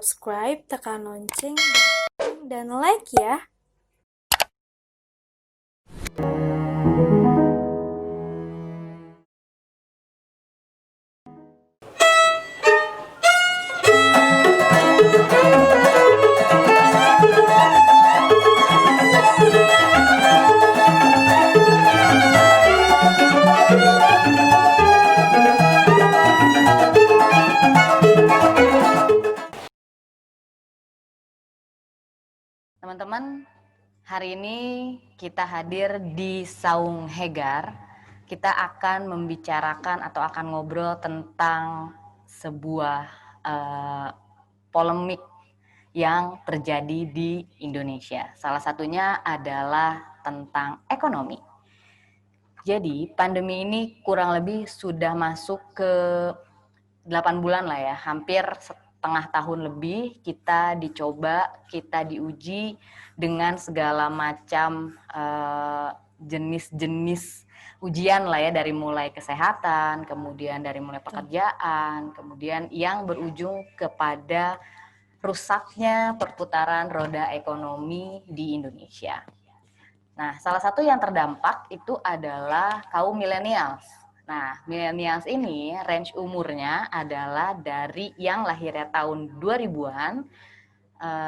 subscribe, tekan lonceng, dan like ya. Teman-teman, hari ini kita hadir di Saung Hegar. Kita akan membicarakan atau akan ngobrol tentang sebuah polemik yang terjadi di Indonesia. Salah satunya adalah tentang ekonomi. Jadi pandemi ini kurang lebih sudah masuk ke 8 bulan lah ya, hampir setengah tahun lebih kita dicoba, kita diuji dengan segala macam jenis-jenis ujian lah ya, dari mulai kesehatan, kemudian dari mulai pekerjaan, kemudian yang berujung kepada rusaknya perputaran roda ekonomi di Indonesia. Nah, salah satu yang terdampak itu adalah kaum milenials. Nah, millennials ini range umurnya adalah dari yang lahirnya tahun 2000-an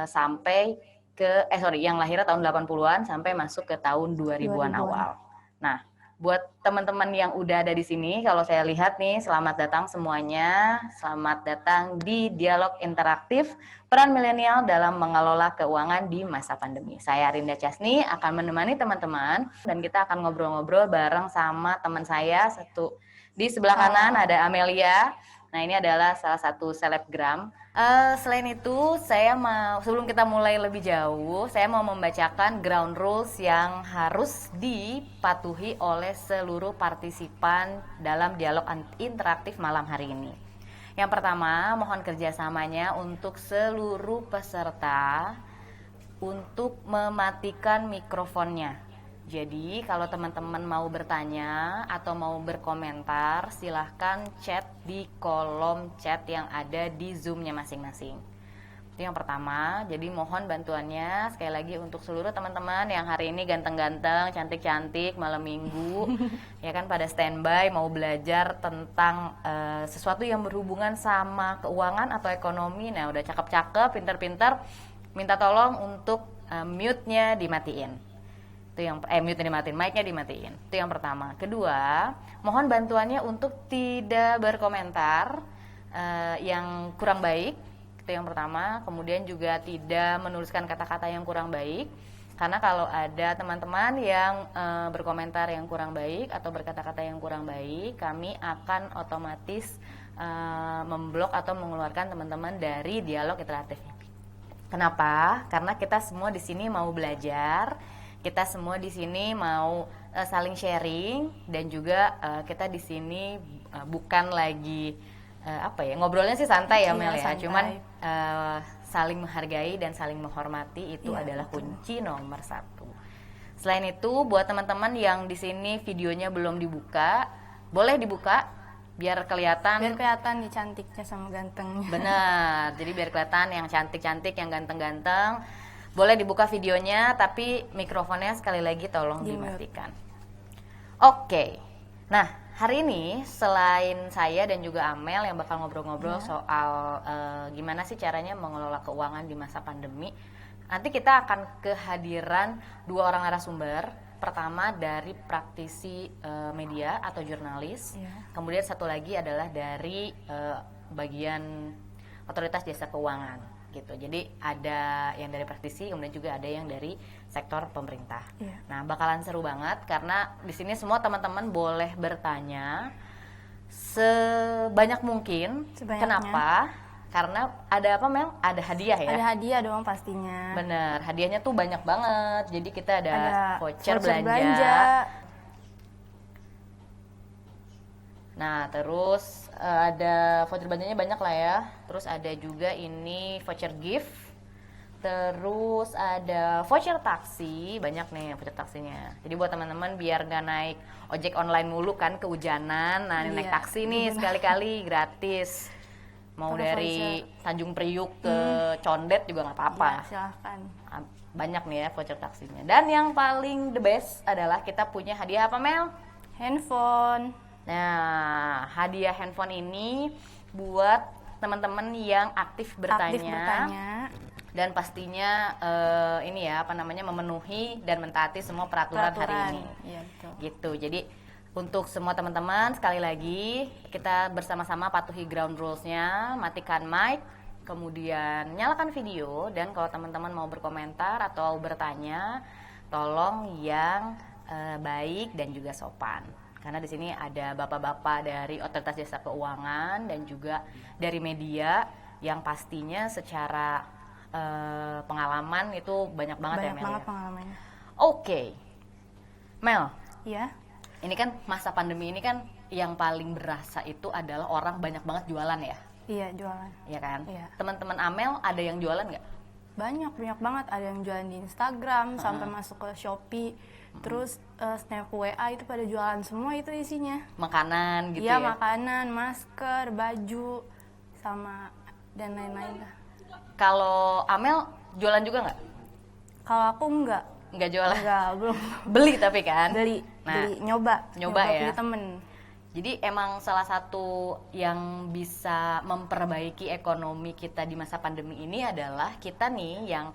sampai ke yang lahirnya tahun 80-an sampai masuk ke tahun 2000-an awal. Nah, buat teman-teman yang udah ada di sini, kalau saya lihat nih, selamat datang semuanya. Selamat datang di Dialog Interaktif Peran Milenial dalam Mengelola Keuangan di Masa Pandemi. Saya Rinda Casni akan menemani teman-teman dan kita akan ngobrol-ngobrol bareng sama teman saya satu di sebelah kanan ada Amelia. Nah, ini adalah salah satu selebgram. Selain itu, sebelum kita mulai lebih jauh, saya mau membacakan ground rules yang harus dipatuhi oleh seluruh partisipan dalam dialog interaktif malam hari ini. Yang pertama, mohon kerjasamanya untuk seluruh peserta untuk mematikan mikrofonnya. Jadi kalau teman-teman mau bertanya atau mau berkomentar, silahkan chat di kolom chat yang ada di Zoom-nya masing-masing. Itu yang pertama. Jadi mohon bantuannya sekali lagi untuk seluruh teman-teman yang hari ini ganteng-ganteng, cantik-cantik, malam minggu ya kan, pada standby mau belajar tentang sesuatu yang berhubungan sama keuangan atau ekonomi. Nah, udah cakep-cakep, pinter-pinter, minta tolong untuk mute-nya dimatiin. Itu yang mute-nya dimatiin, mic-nya dimatiin. Itu yang pertama. Kedua, mohon bantuannya untuk tidak berkomentar yang kurang baik. Itu yang pertama. Kemudian juga tidak menuliskan kata-kata yang kurang baik. Karena kalau ada teman-teman yang berkomentar yang kurang baik atau berkata-kata yang kurang baik, kami akan otomatis memblok atau mengeluarkan teman-teman dari dialog interaktif. Kenapa? Karena kita semua di sini mau belajar. Kita semua di sini mau saling sharing, dan juga kita di sini bukan lagi ngobrolnya sih santai ya Mel ya, santai. Cuman saling menghargai dan saling menghormati itu adalah kunci nomor 1. Selain itu, buat teman-teman yang di sini videonya belum dibuka, boleh dibuka biar kelihatan Nih cantiknya sama gantengnya. Benar, jadi biar kelihatan yang cantik-cantik, yang ganteng-ganteng. Boleh dibuka videonya, tapi mikrofonnya sekali lagi tolong dimatikan. Oke. Nah, hari ini selain saya dan juga Amel yang bakal ngobrol-ngobrol soal gimana sih caranya mengelola keuangan di masa pandemi, nanti kita akan kehadiran 2 orang narasumber. Pertama dari praktisi media atau jurnalis, kemudian satu lagi adalah dari bagian otoritas jasa keuangan. Gitu. Jadi ada yang dari praktisi, kemudian juga ada yang dari sektor pemerintah. Nah, bakalan seru banget karena di sini semua teman-teman boleh bertanya sebanyak mungkin. Kenapa? Karena ada apa, Mel? Ada hadiah ya? Ada hadiah dong pastinya. Bener, hadiahnya tuh banyak banget. Jadi kita ada voucher belanja. Nah, terus ada voucher belanjanya banyak lah ya. Terus ada juga ini voucher gift. Terus ada voucher taksi, banyak nih voucher taksinya. Jadi buat teman-teman biar nggak naik ojek online mulu kan, kehujanan. Nah, naik taksi nih sekali-kali gratis. Mau Pakai dari voucher. Tanjung Priuk ke Condet juga nggak apa-apa. Ya, silahkan. Banyak nih ya voucher taksinya. Dan yang paling the best adalah kita punya hadiah apa, Mel? Handphone. Nah, hadiah handphone ini buat teman-teman yang aktif bertanya, Aktif bertanya. dan pastinya ini ya apa namanya memenuhi dan mentaati semua peraturan hari ini. Iya, betul. Gitu. Jadi untuk semua teman-teman sekali lagi kita bersama-sama patuhi ground rules-nya, matikan mic, kemudian nyalakan video, dan kalau teman-teman mau berkomentar atau bertanya, tolong yang baik dan juga sopan. Karena di sini ada bapak-bapak dari Otoritas Jasa Keuangan dan juga dari media yang pastinya secara pengalaman itu banyak banget ya, Banyak Mel. banget Ya? pengalamannya. Oke. Mel, Iya. ini kan masa pandemi ini kan yang paling berasa itu adalah orang banyak banget jualan ya, Iya, jualan. ya kan? Iya. Teman-teman Amel ada yang jualan nggak? Banyak banget. Ada yang jualan di Instagram, sampai masuk ke Shopee. Terus snap WA itu pada jualan semua itu isinya. Makanan gitu Iya, ya? makanan, masker, baju, sama dan lain-lain lah. Kalau Amel jualan juga nggak? Kalau aku enggak. Nggak jualan? Enggak, belum. Beli tapi kan? Beli, Nah, nyoba ya? punya temen. Jadi emang salah satu yang bisa memperbaiki ekonomi kita di masa pandemi ini adalah kita nih yang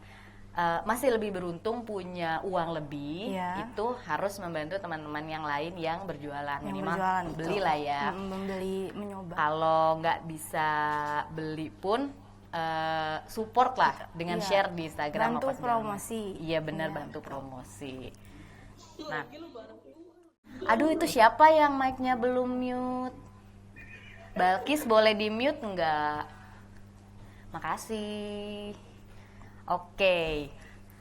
masih lebih beruntung punya uang lebih, Iya. itu harus membantu teman-teman yang lain yang berjualan. Yang Minimal berjualan, belilah ya. Membeli, menyoba. Kalau nggak bisa beli pun support lah dengan Iya. share di Instagram Bantu apa segala macam. promosi. Iya benar, Iya. bantu promosi. Nah, aduh itu siapa yang mic-nya belum mute? Balkis boleh di mute nggak? Makasih. Oke,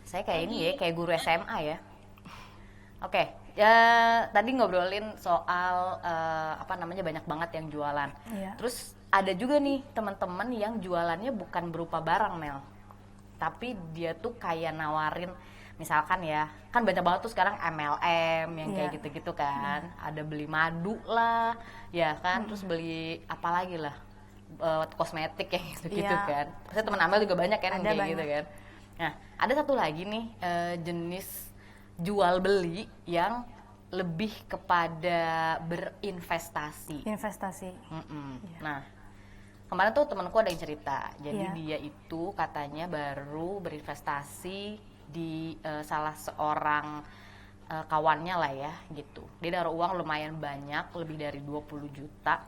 saya kayak ini ya, kayak guru SMA ya. Oke, tadi ngobrolin soal apa namanya banyak banget yang jualan. Iya. Terus ada juga nih teman-teman yang jualannya bukan berupa barang, Mel, tapi dia tuh kayak nawarin, misalkan ya, kan banyak banget tuh sekarang MLM yang kayak Iya. gitu-gitu kan. Ada beli madu lah, ya kan, terus beli apa lagi lah, kosmetik yang gitu-gitu Iya. kan. Pasti teman Amel juga banyak kan yang Ada kayak banyak. gitu kan. Nah, ada satu lagi nih jenis jual beli yang lebih kepada berinvestasi. Investasi. Nah, kemarin tuh temanku ada yang cerita, jadi Iya. dia itu katanya baru berinvestasi di salah seorang kawannya lah ya gitu. Dia naruh uang lumayan banyak, lebih dari 20 juta.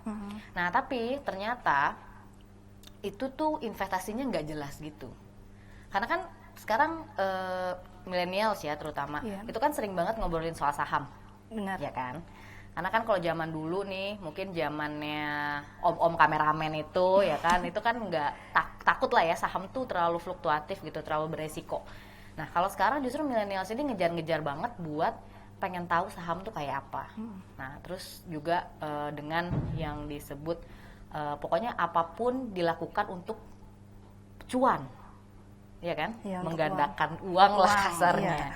Nah, tapi ternyata itu tuh investasinya nggak jelas gitu. Karena kan sekarang millennials ya terutama, Iya. itu kan sering banget ngobrolin soal saham. Benar. Ya kan? Karena kan kalau zaman dulu nih, mungkin zamannya om-om kameramen itu ya kan, itu kan nggak takut lah ya, saham tuh terlalu fluktuatif gitu, terlalu beresiko. Nah, kalau sekarang justru millennials ini ngejar-ngejar banget buat pengen tahu saham tuh kayak apa. Nah, terus juga dengan yang disebut pokoknya apapun dilakukan untuk cuan. Ya kan? Iya, untuk Menggandakan uang lah Uang, kasarnya. iya.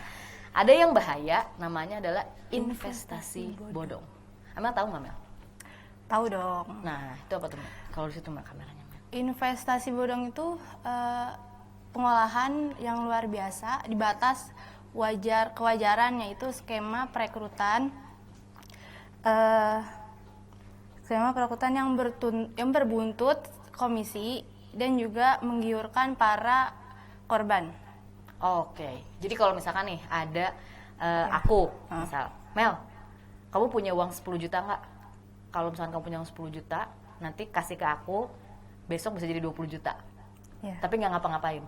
Ada yang bahaya, namanya adalah investasi bodong. Amel tahu nggak, Mel? Tahu dong. Nah, itu apa tuh, Mel? Kalau di situ Mel kameranya, Mel. Investasi bodong itu pengolahan yang luar biasa di batas kewajaran, yaitu skema perekrutan yang berbuntut komisi dan juga menggiurkan para korban. Oke, jadi kalau misalkan nih ada aku, misal, Mel, kamu punya uang 10 juta nggak? Kalau misalkan kamu punya uang 10 juta, nanti kasih ke aku, besok bisa jadi 20 juta. Ya. Tapi nggak ngapa-ngapain.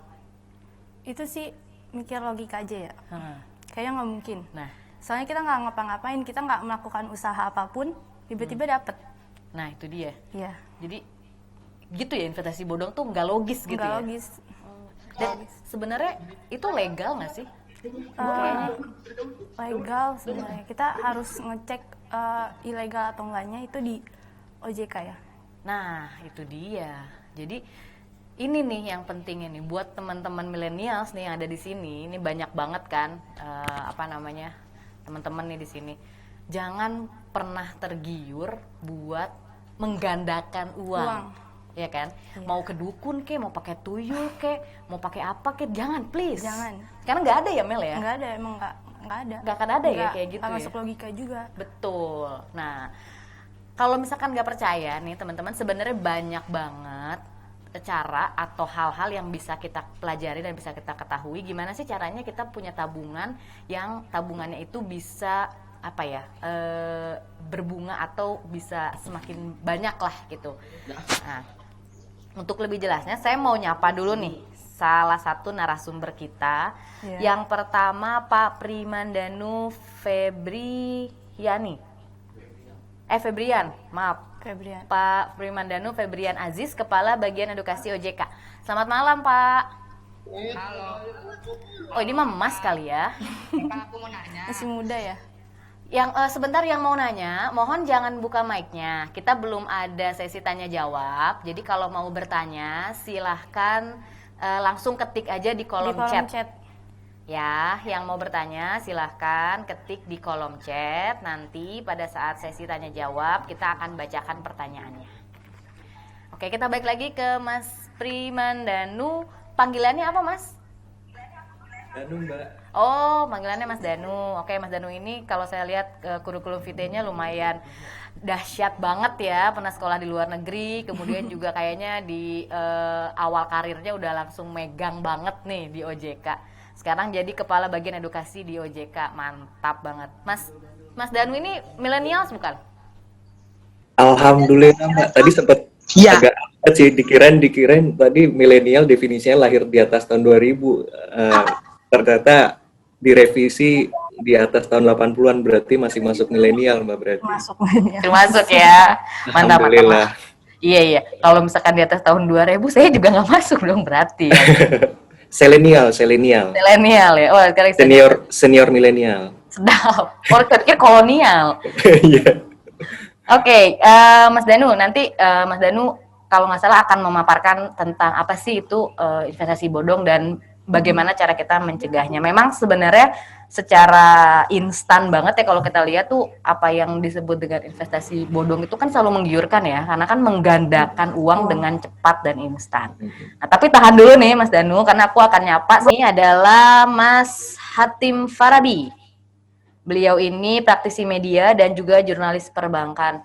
Itu sih mikir logika aja ya. Hmm. Kayaknya nggak mungkin. Nah, Soalnya kita nggak ngapa-ngapain, kita nggak melakukan usaha apapun, tiba-tiba dapet. nah itu dia. Iya. Jadi gitu ya, investasi bodong tuh nggak logis gitu Nggak ya. logis. Dan sebenarnya itu legal nggak sih? Legal sebenarnya. Kita harus ngecek ilegal atau enggaknya itu di OJK ya. Nah, itu dia. Jadi ini nih yang penting ini buat teman-teman millennials nih yang ada di sini. Ini banyak banget kan teman-teman nih di sini. Jangan pernah tergiur buat menggandakan uang. ya kan? Iya. Mau ke dukun kek, mau pakai tuyul kek, mau pakai apa kek, jangan please. Jangan. Karena nggak ada ya Mel ya? Nggak ada, emang nggak ada. Nggak akan ada ya kayak gitu nggak ya? masuk logika juga. Betul. Nah, kalau misalkan nggak percaya nih teman-teman, sebenarnya banyak banget cara atau hal-hal yang bisa kita pelajari dan bisa kita ketahui gimana sih caranya kita punya tabungan yang tabungannya itu bisa apa ya berbunga atau bisa semakin banyak lah gitu. Nah, untuk lebih jelasnya saya mau nyapa dulu nih salah satu narasumber kita. Iya. Yang pertama Pak Primandanu Febrian, maaf. Febrian. Pak Primandanu Febrian Aziz, Kepala Bagian Edukasi OJK. Selamat malam, Pak. Halo. Oh, ini mah Mas kali ya. Pak, aku mau nanya. Masih muda ya? Yang sebentar yang mau nanya, mohon jangan buka mic-nya. Kita belum ada sesi tanya jawab. Jadi kalau mau bertanya, silahkan langsung ketik aja di kolom, chat. Ya, yang mau bertanya silahkan ketik di kolom chat. Nanti pada saat sesi tanya jawab kita akan bacakan pertanyaannya. Oke, kita balik lagi ke Mas Primandanu. Panggilannya apa, Mas? Danu, Mbak. Oh, panggilannya Mas Danu. Oke, Mas Danu ini kalau saya lihat kurikulum vitae-nya lumayan dahsyat banget ya. Pernah sekolah di luar negeri, kemudian juga kayaknya di awal karirnya udah langsung megang banget nih di OJK. Sekarang jadi Kepala Bagian Edukasi di OJK. Mantap banget. Mas Danu ini millennials bukan? Alhamdulillah, Mbak. Tadi sempat agak apa sih dikirain tadi milenial definisinya lahir di atas tahun 2000. Ternyata direvisi di atas tahun 80-an, berarti masih masuk milenial, Mbak, berarti. Termasuk ya. Mantap, Alhamdulillah. Iya. Kalau misalkan di atas tahun 2000 saya juga nggak masuk dong berarti. Ya. Selenial. Milenial ya. Oh, sekarang Senior milenial. Sedap. Oh, pikir kolonial. Iya. Oke, Mas Danu, nanti Mas Danu kalau nggak salah akan memaparkan tentang apa sih itu investasi bodong dan bagaimana cara kita mencegahnya. Memang sebenarnya secara instan banget ya kalau kita lihat tuh apa yang disebut dengan investasi bodong itu kan selalu menggiurkan ya, karena kan menggandakan uang dengan cepat dan instan. Nah, tapi tahan dulu nih Mas Danu, karena aku akan nyapa. Ini adalah Mas Hatim Farabi. Beliau ini praktisi media dan juga jurnalis perbankan.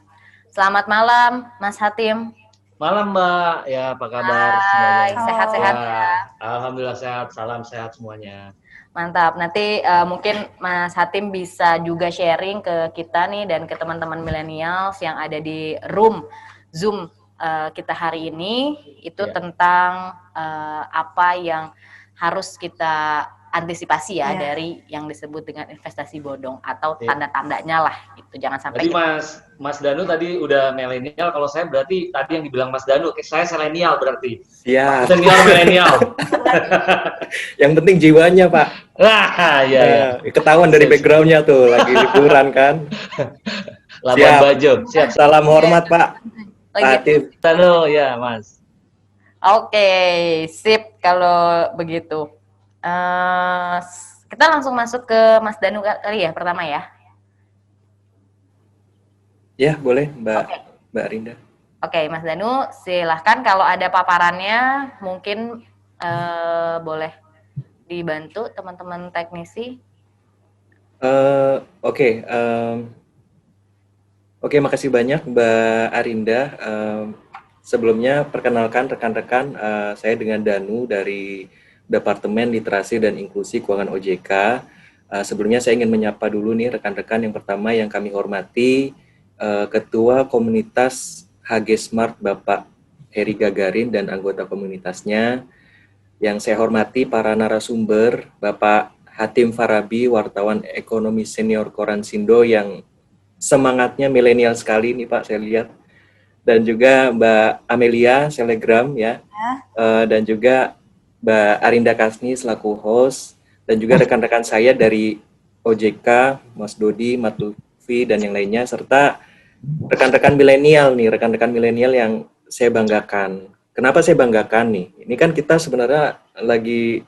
Selamat malam, Mas Hatim. Malam, Mbak. Ya, apa kabar? Hai, sehat-sehat ya. Alhamdulillah sehat. Salam sehat semuanya. Mantap. Nanti mungkin Mas Hatim bisa juga sharing ke kita nih dan ke teman-teman millennials yang ada di room Zoom kita hari ini itu tentang apa yang harus kita antisipasi ya dari yang disebut dengan investasi bodong atau tanda-tandanya lah itu jangan sampai. Jadi Mas Danu tadi udah milenial, kalau saya berarti tadi yang dibilang Mas Danu, saya selenial berarti. Iya. Senior milenial. Yang penting jiwanya, Pak. Wah, ya. Ketahuan dari background-nya tuh lagi liburan kan. Labuan Bajo. Siap. Salam hormat, Pak. Hatim. Danu, ya, Mas. Oke, sip kalau begitu. Kita langsung masuk ke Mas Danu kali ya pertama ya. Ya boleh Mbak Rinda. Oke Mas Danu silahkan kalau ada paparannya mungkin boleh dibantu teman-teman teknisi. Oke, makasih banyak Mbak Arinda. Sebelumnya perkenalkan rekan-rekan, saya dengan Danu dari Departemen Literasi dan Inklusi Keuangan OJK. Sebelumnya saya ingin menyapa dulu nih rekan-rekan. Yang pertama yang kami hormati Ketua Komunitas HG Smart Bapak Heri Gagarin dan anggota komunitasnya. Yang saya hormati para narasumber Bapak Hatim Farabi, wartawan ekonomi senior Koran Sindo yang semangatnya milenial sekali nih Pak, saya lihat. Dan juga Mbak Amelia Selegram ya. Dan juga Mbak Arinda Kasni selaku host, dan juga rekan-rekan saya dari OJK, Mas Dodi, Matufi, dan yang lainnya, serta rekan-rekan milenial nih, rekan-rekan milenial yang saya banggakan. Kenapa saya banggakan nih? Ini kan kita sebenarnya lagi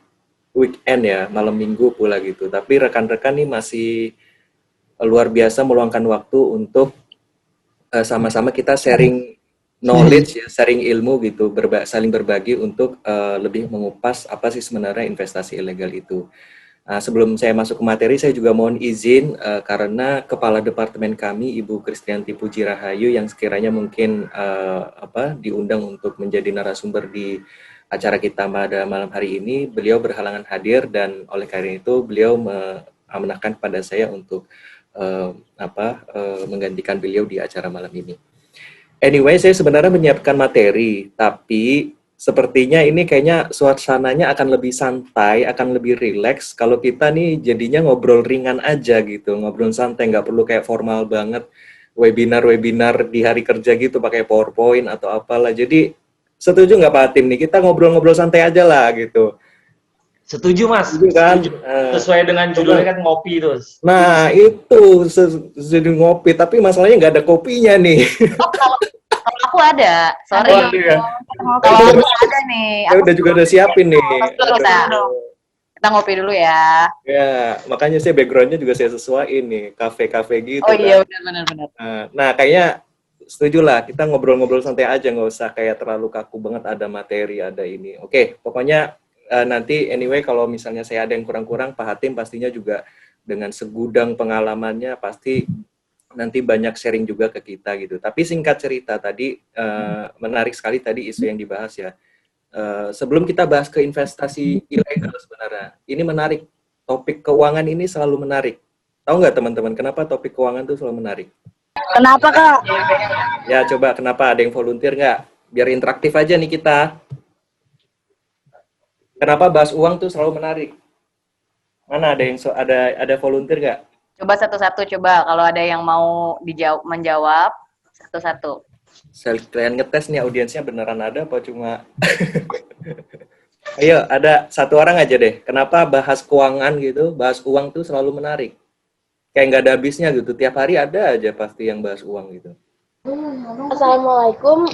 weekend ya, malam minggu pula gitu, tapi rekan-rekan nih masih luar biasa meluangkan waktu untuk sama-sama kita sharing knowledge ya, sharing ilmu gitu, saling berbagi untuk lebih mengupas apa sih sebenarnya investasi ilegal itu. Sebelum saya masuk ke materi, saya juga mohon izin karena Kepala Departemen kami, Ibu Kristianti Puji Rahayu, yang sekiranya mungkin diundang untuk menjadi narasumber di acara kita pada malam hari ini, beliau berhalangan hadir dan oleh karena itu beliau mengamanahkan kepada saya untuk menggantikan beliau di acara malam ini. Anyway, saya sebenarnya menyiapkan materi, tapi sepertinya ini kayaknya suasananya akan lebih santai, akan lebih rileks kalau kita nih jadinya ngobrol ringan aja gitu, ngobrol santai, nggak perlu kayak formal banget, webinar di hari kerja gitu pakai PowerPoint atau apalah. Jadi setuju nggak Pak Tim nih, kita ngobrol-ngobrol santai aja lah gitu. Setuju Mas, Setuju kan? setuju. Sesuai dengan judulnya kan ngopi terus. Nah itu jadi ngopi, tapi masalahnya nggak ada kopinya nih. Oh, kalau aku ada, sorry. Oh, iya. Kalau aku ada nih. Ya udah juga udah siapin nih. Kita ngopi dulu ya. Ya, makanya saya backgroundnya juga saya sesuaiin nih, kafe-kafe gitu. Oh iya, kan. benar. Nah, kayaknya setuju lah, kita ngobrol-ngobrol santai aja, nggak usah kayak terlalu kaku banget ada materi, ada ini. Oke, pokoknya nanti anyway kalau misalnya saya ada yang kurang-kurang, Pak Hatim pastinya juga dengan segudang pengalamannya pasti nanti banyak sharing juga ke kita gitu. Tapi singkat cerita tadi, menarik sekali tadi isu yang dibahas ya. Sebelum kita bahas ke investasi ilegal sebenarnya, ini menarik. Topik keuangan ini selalu menarik. Tahu nggak teman-teman, kenapa topik keuangan itu selalu menarik? Kenapa Kak? Ya coba, kenapa? Ada yang volunteer nggak? Biar interaktif aja nih kita. Kenapa bahas uang tuh selalu menarik? Mana ada yang ada volunteer nggak? Coba satu-satu, coba kalau ada yang mau menjawab satu-satu. Kalian ngetes nih audiensnya beneran ada apa cuma? Ayo, ada satu orang aja deh. Kenapa bahas keuangan gitu, bahas uang tuh selalu menarik? Kayak nggak ada habisnya gitu. Tiap hari ada aja pasti yang bahas uang gitu. Assalamualaikum,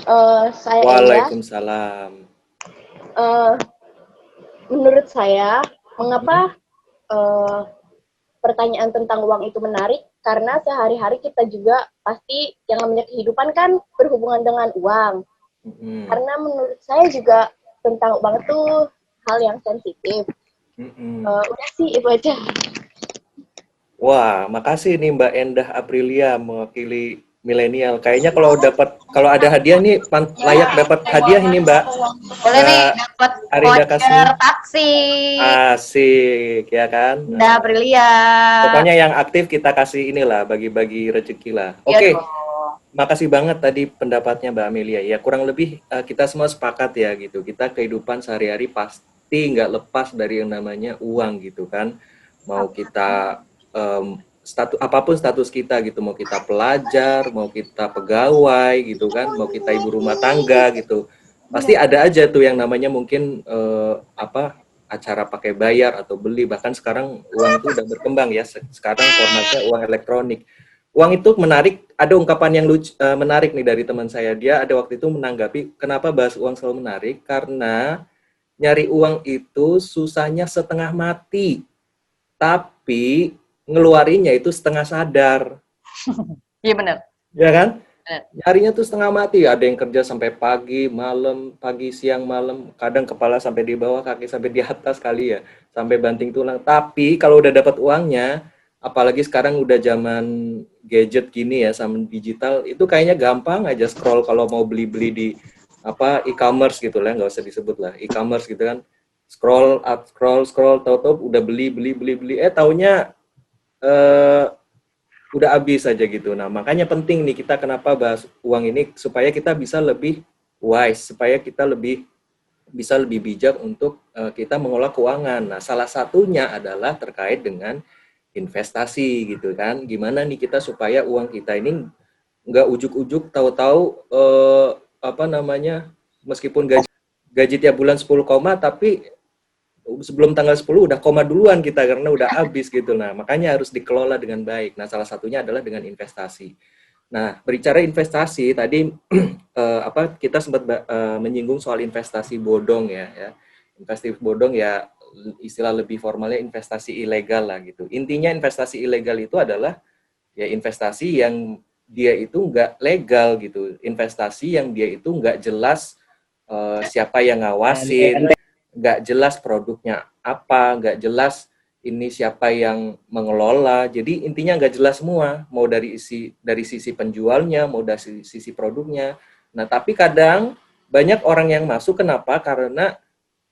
saya Waalaikumsalam. Menurut saya, mengapa pertanyaan tentang uang itu menarik? Karena sehari-hari kita juga pasti yang namanya kehidupan kan berhubungan dengan uang. Karena menurut saya juga tentang uang itu hal yang sensitif. Udah sih, itu aja. Wah, makasih nih Mbak Endah Aprilia mewakili milenial. Kayaknya kalau ada hadiah nih layak dapat hadiah ini Mbak. Boleh nih dapat voucher taksi. Asik ya kan. Endah Aprilia. Pokoknya yang aktif kita kasih inilah, bagi-bagi rezeki lah. Oke. Makasih banget tadi pendapatnya Mbak Amelia. Ya kurang lebih kita semua sepakat ya gitu. Kita kehidupan sehari-hari pasti nggak lepas dari yang namanya uang gitu kan. Mau kita apapun status kita gitu, mau kita pelajar, mau kita pegawai gitu kan, mau kita ibu rumah tangga gitu, pasti ada aja tuh yang namanya mungkin acara pakai bayar atau beli. Bahkan sekarang uang itu udah berkembang ya, sekarang formatnya uang elektronik. Uang itu menarik. Ada ungkapan yang menarik nih dari teman saya. Dia ada waktu itu menanggapi kenapa bahas uang selalu menarik, karena nyari uang itu susahnya setengah mati, tapi ngeluarinnya itu setengah sadar. Iya benar. Ya kan? Nyarinya tuh setengah mati. Ada yang kerja sampai pagi, malam, pagi, siang, malam. Kadang kepala sampai di bawah, kaki sampai di atas kali ya. Sampai banting tulang. Tapi kalau udah dapat uangnya, apalagi sekarang udah zaman gadget gini ya, sama digital, itu kayaknya gampang aja scroll kalau mau beli-beli di e-commerce gitu lah, nggak usah disebut lah, e-commerce gitu kan. Scroll up, scroll, tahu-tahu udah beli, taunya udah habis aja gitu. Nah, makanya penting nih kita kenapa bahas uang ini, supaya kita bisa lebih wise, supaya kita bisa lebih bijak untuk kita mengolah keuangan. Nah, salah satunya adalah terkait dengan investasi gitu kan. Gimana nih kita supaya uang kita ini nggak ujuk-ujuk tahu-tahu meskipun gaji tiap bulan 10 koma, tapi sebelum tanggal 10 udah koma duluan kita karena udah habis gitu. Nah, makanya harus dikelola dengan baik. Nah, salah satunya adalah dengan investasi. Nah, berbicara investasi tadi kita sempat menyinggung soal investasi bodong ya. Investasi bodong ya, istilah lebih formalnya investasi ilegal lah gitu. Intinya investasi ilegal itu adalah ya investasi yang dia itu nggak legal gitu, investasi yang dia itu nggak jelas siapa yang ngawasin, nggak jelas produknya apa, nggak jelas ini siapa yang mengelola. Jadi intinya nggak jelas semua, mau dari sisi penjualnya, mau dari sisi produknya. Nah, tapi kadang banyak orang yang masuk, kenapa? Karena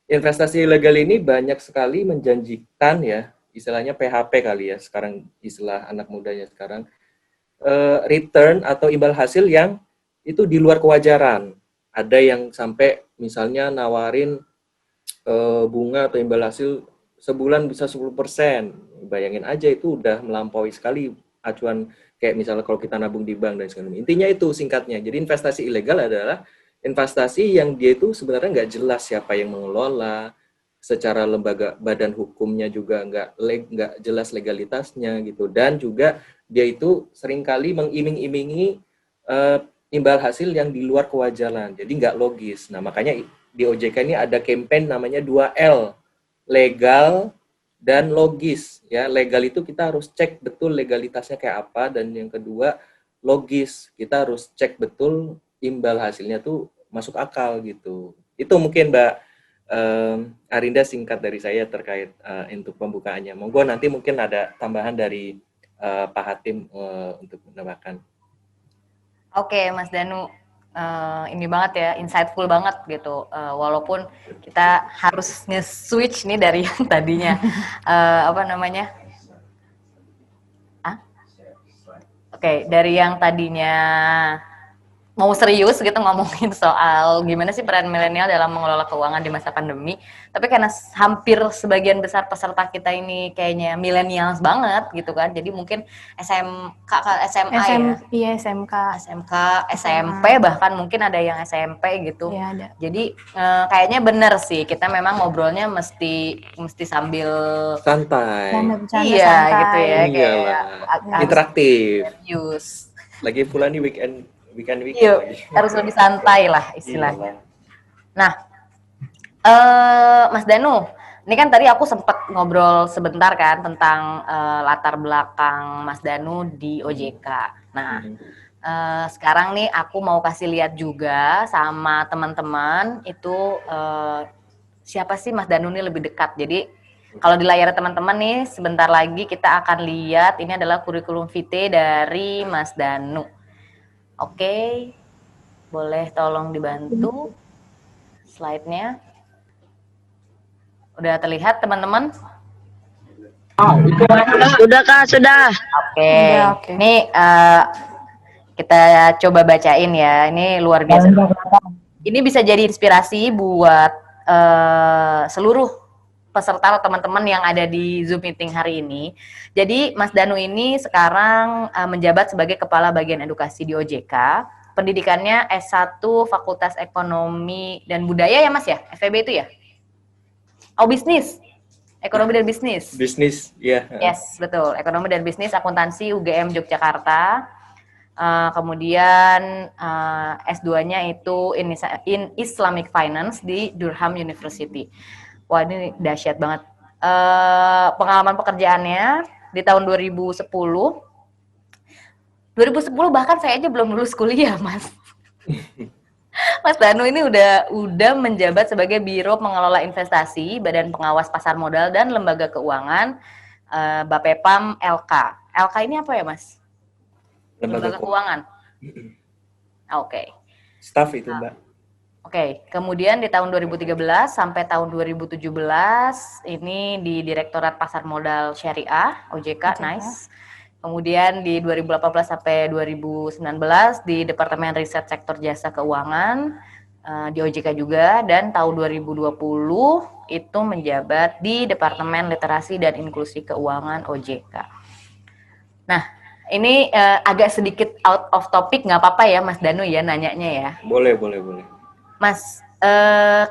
investasi ilegal ini banyak sekali menjanjikan ya, istilahnya PHP kali ya, sekarang istilah anak mudanya sekarang, return atau imbal hasil yang itu di luar kewajaran. Ada yang sampai misalnya nawarin bunga atau imbal hasil sebulan bisa 10%. Bayangin aja, itu udah melampaui sekali acuan, kayak misalnya kalau kita nabung di bank dan sebagainya. Intinya itu singkatnya. Jadi investasi ilegal adalah investasi yang dia itu sebenarnya nggak jelas siapa yang mengelola, secara lembaga badan hukumnya juga nggak jelas legalitasnya gitu, dan juga dia itu seringkali mengiming-imingi imbal hasil yang di luar kewajaran, jadi nggak logis. Nah, makanya di OJK ini ada campaign namanya 2L, legal dan logis. Ya, legal itu kita harus cek betul legalitasnya kayak apa, dan yang kedua logis, kita harus cek betul imbal hasilnya tuh masuk akal gitu. Itu mungkin Mbak Arinda singkat dari saya terkait untuk pembukaannya. Monggo nanti mungkin ada tambahan dari Pak Hatim untuk menambahkan. Oke, Mas Danu, ini banget ya, insightful banget gitu. Walaupun kita harus nge-switch nih dari yang tadinya Oke, dari yang tadinya mau serius gitu ngomongin soal gimana sih peran milenial dalam mengelola keuangan di masa pandemi, tapi karena hampir sebagian besar peserta kita ini kayaknya milenial banget gitu kan, jadi mungkin SMK, SMA ya? Iya, SMK, SMP, bahkan mungkin ada yang SMP gitu. Iya, ada. Jadi kayaknya bener sih, kita memang ngobrolnya mesti sambil santai. Iya santai. gitu ya, kayak interaktif. Serius. Lagi pula nih weekend lagi. Harus lebih santai lah istilahnya. Nah, Mas Danu, ini kan tadi aku sempat ngobrol sebentar kan tentang latar belakang Mas Danu di OJK. Nah, sekarang nih aku mau kasih lihat juga sama teman-teman itu siapa sih Mas Danu ini lebih dekat. Jadi kalau di layar teman-teman nih sebentar lagi kita akan lihat ini adalah kurikulum vitae dari Mas Danu. Oke, boleh tolong dibantu slide-nya. Udah terlihat teman-teman? Sudah Kak, sudah. Oke. Ini kita coba bacain ya. Ini luar biasa. Ini bisa jadi inspirasi buat seluruh peserta atau teman-teman yang ada di Zoom meeting hari ini. Jadi Mas Danu ini sekarang menjabat sebagai Kepala Bagian Edukasi di OJK. Pendidikannya S1 Fakultas Ekonomi dan Budaya ya Mas ya? FEB itu ya? Oh, bisnis. Ekonomi dan bisnis. Bisnis, ya. Yeah. Yes, betul. Ekonomi dan bisnis akuntansi UGM Yogyakarta. Kemudian S2-nya itu in Islamic Finance di Durham University. Wah, ini dahsyat banget. Pengalaman pekerjaannya di tahun 2010 bahkan saya aja belum lulus kuliah, Mas. Mas Danu ini udah menjabat sebagai Biro Pengelola Investasi, Badan Pengawas Pasar Modal dan Lembaga Keuangan, Bapepam LK. LK ini apa ya, Mas? Lembaga Keuangan. Oke. Staff itu, Mbak. Oke, kemudian di tahun 2013 sampai tahun 2017 ini di Direktorat Pasar Modal Syariah OJK. Nice. Kemudian di 2018 sampai 2019 di Departemen Riset Sektor Jasa Keuangan di OJK juga, dan tahun 2020 itu menjabat di Departemen Literasi dan Inklusi Keuangan OJK. Nah, ini agak sedikit out of topic, nggak apa-apa ya Mas Danu ya nanyanya ya? Boleh. Mas,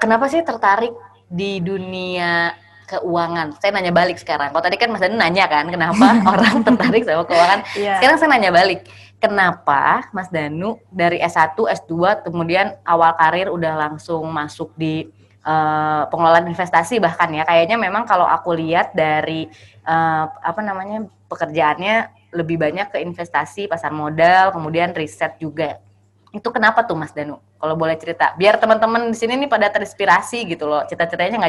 kenapa sih tertarik di dunia keuangan? Saya nanya balik sekarang. Kalau tadi kan Mas Danu nanya kan, kenapa orang tertarik sama keuangan? Yeah. Sekarang saya nanya balik. Kenapa Mas Danu dari S1, S2, kemudian awal karir udah langsung masuk di pengelolaan investasi bahkan ya? Kayaknya memang kalau aku lihat dari pekerjaannya lebih banyak ke investasi, pasar modal, kemudian riset juga. Itu kenapa tuh Mas Danu? Kalau boleh cerita, biar teman-teman di sini nih pada terinspirasi gitu loh. Cita-citanya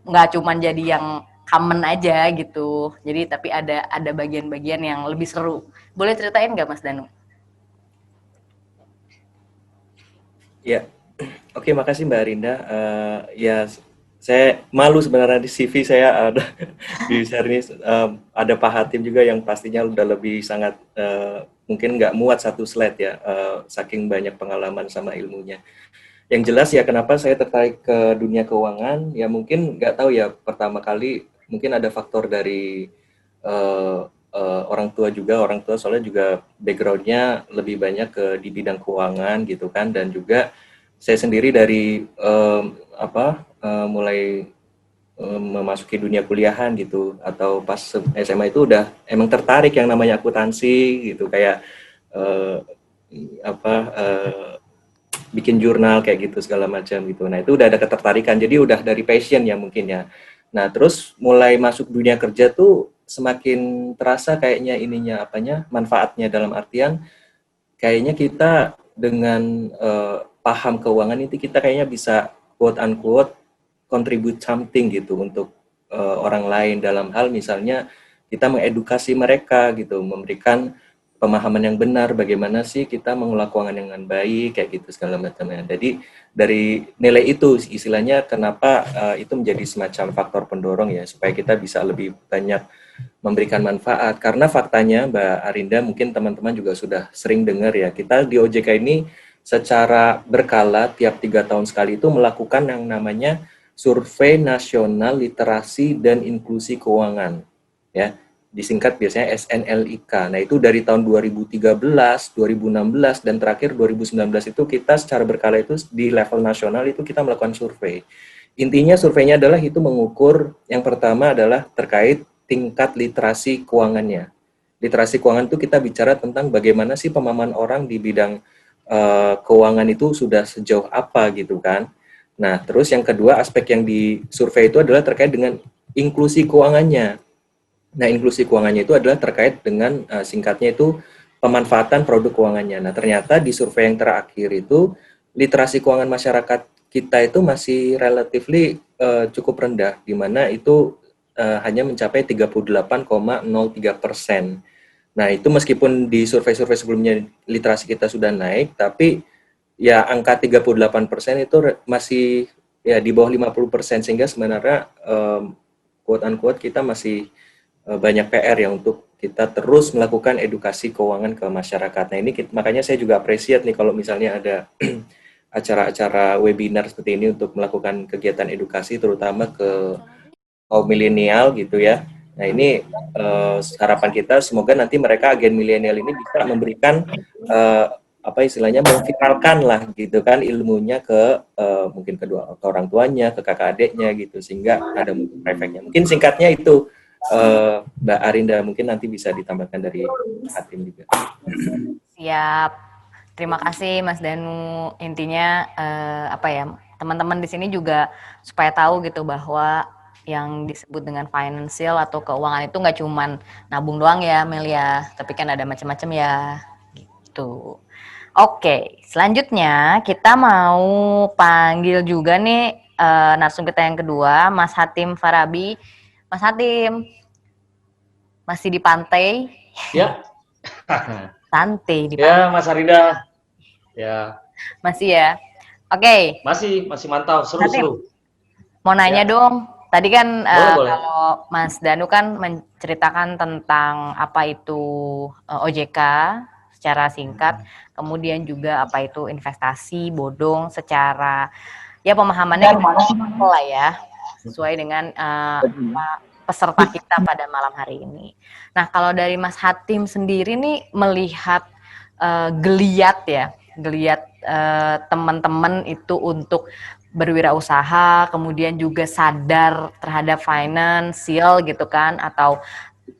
nggak cuman jadi yang common aja gitu. Jadi tapi ada bagian-bagian yang lebih seru. Boleh ceritain nggak Mas Danu? Ya, oke, makasih Mbak Arinda. Ya, saya malu sebenarnya di CV saya ada di share ini ada Pak Hatim juga yang pastinya udah lebih sangat mungkin nggak muat satu slide ya, saking banyak pengalaman sama ilmunya. Yang jelas ya kenapa saya tertarik ke dunia keuangan, ya mungkin nggak tahu ya, pertama kali mungkin ada faktor dari orang tua juga, orang tua soalnya juga backgroundnya lebih banyak di bidang keuangan gitu kan, dan juga saya sendiri dari mulai memasuki dunia kuliahan gitu, atau pas SMA itu udah emang tertarik yang namanya akuntansi gitu, kayak bikin jurnal kayak gitu segala macam gitu. Nah itu udah ada ketertarikan, jadi udah dari passion ya mungkin ya. Nah terus mulai masuk dunia kerja tuh semakin terasa kayaknya manfaatnya, dalam artian kayaknya kita dengan paham keuangan itu kita kayaknya bisa quote unquote contribute something gitu untuk orang lain, dalam hal misalnya kita mengedukasi mereka gitu, memberikan pemahaman yang benar bagaimana sih kita mengelola keuangan dengan baik kayak gitu segala macamnya. Jadi dari nilai itu istilahnya kenapa itu menjadi semacam faktor pendorong ya, supaya kita bisa lebih banyak memberikan manfaat. Karena faktanya Mbak Arinda, mungkin teman-teman juga sudah sering dengar ya, kita di OJK ini secara berkala tiap 3 tahun sekali itu melakukan yang namanya Survei Nasional Literasi dan Inklusi Keuangan, ya, disingkat biasanya SNLIK. Nah itu dari tahun 2013, 2016, dan terakhir 2019 itu kita secara berkala itu di level nasional itu kita melakukan survei. Intinya surveinya adalah itu mengukur, yang pertama adalah terkait tingkat literasi keuangannya. Literasi keuangan itu kita bicara tentang bagaimana sih pemahaman orang di bidang keuangan itu sudah sejauh apa gitu kan. Nah, terus yang kedua aspek yang disurvei itu adalah terkait dengan inklusi keuangannya. Nah, inklusi keuangannya itu adalah terkait dengan singkatnya itu pemanfaatan produk keuangannya. Nah, ternyata di survei yang terakhir itu literasi keuangan masyarakat kita itu masih relatifly cukup rendah, di mana itu hanya mencapai 38,03%. Nah, itu meskipun di survei-survei sebelumnya literasi kita sudah naik, tapi ya angka 38% itu masih ya di bawah 50%, sehingga sebenarnya quote unquote kita masih banyak PR ya untuk kita terus melakukan edukasi keuangan ke masyarakat. Nah, ini makanya saya juga appreciate nih kalau misalnya ada acara-acara webinar seperti ini untuk melakukan kegiatan edukasi terutama ke kaum milenial gitu ya. Nah, ini harapan kita semoga nanti mereka agen milenial ini bisa memberikan memviralkan lah gitu kan ilmunya ke mungkin ke orang tuanya, ke kakak adiknya gitu, sehingga ada efeknya. Mungkin singkatnya itu Mbak Arinda, mungkin nanti bisa ditambahkan dari Hatim juga. Siap. Terima kasih Mas Danu. Intinya teman-teman di sini juga supaya tahu gitu bahwa yang disebut dengan financial atau keuangan itu nggak cuman nabung doang ya Melia, tapi kan ada macam-macam ya gitu. Oke, selanjutnya kita mau panggil juga nih narsum kita yang kedua, Mas Hatim Farabi. Mas Hatim, masih di pantai? Ya. Santai di pantai. Ya, Mas Arinda. Ya. Masih ya? Oke. Masih mantau, seru-seru. Mau nanya dong, tadi kan boleh. kalau Mas Danu kan menceritakan tentang apa itu OJK secara singkat, kemudian juga apa itu investasi bodong secara ya pemahamannya lah ya, sesuai dengan peserta kita pada malam hari ini. Nah, kalau dari Mas Hatim sendiri nih melihat geliat teman-teman itu untuk berwirausaha, kemudian juga sadar terhadap finansial gitu kan, atau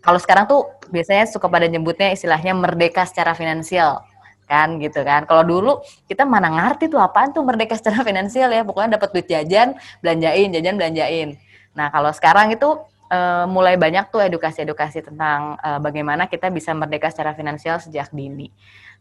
kalau sekarang tuh biasanya suka pada nyebutnya istilahnya merdeka secara finansial kan gitu kan. Kalau dulu kita mana ngerti tuh apaan tuh merdeka secara finansial ya, pokoknya dapat duit jajan belanjain. Nah, kalau sekarang itu mulai banyak tuh edukasi-edukasi tentang bagaimana kita bisa merdeka secara finansial sejak dini.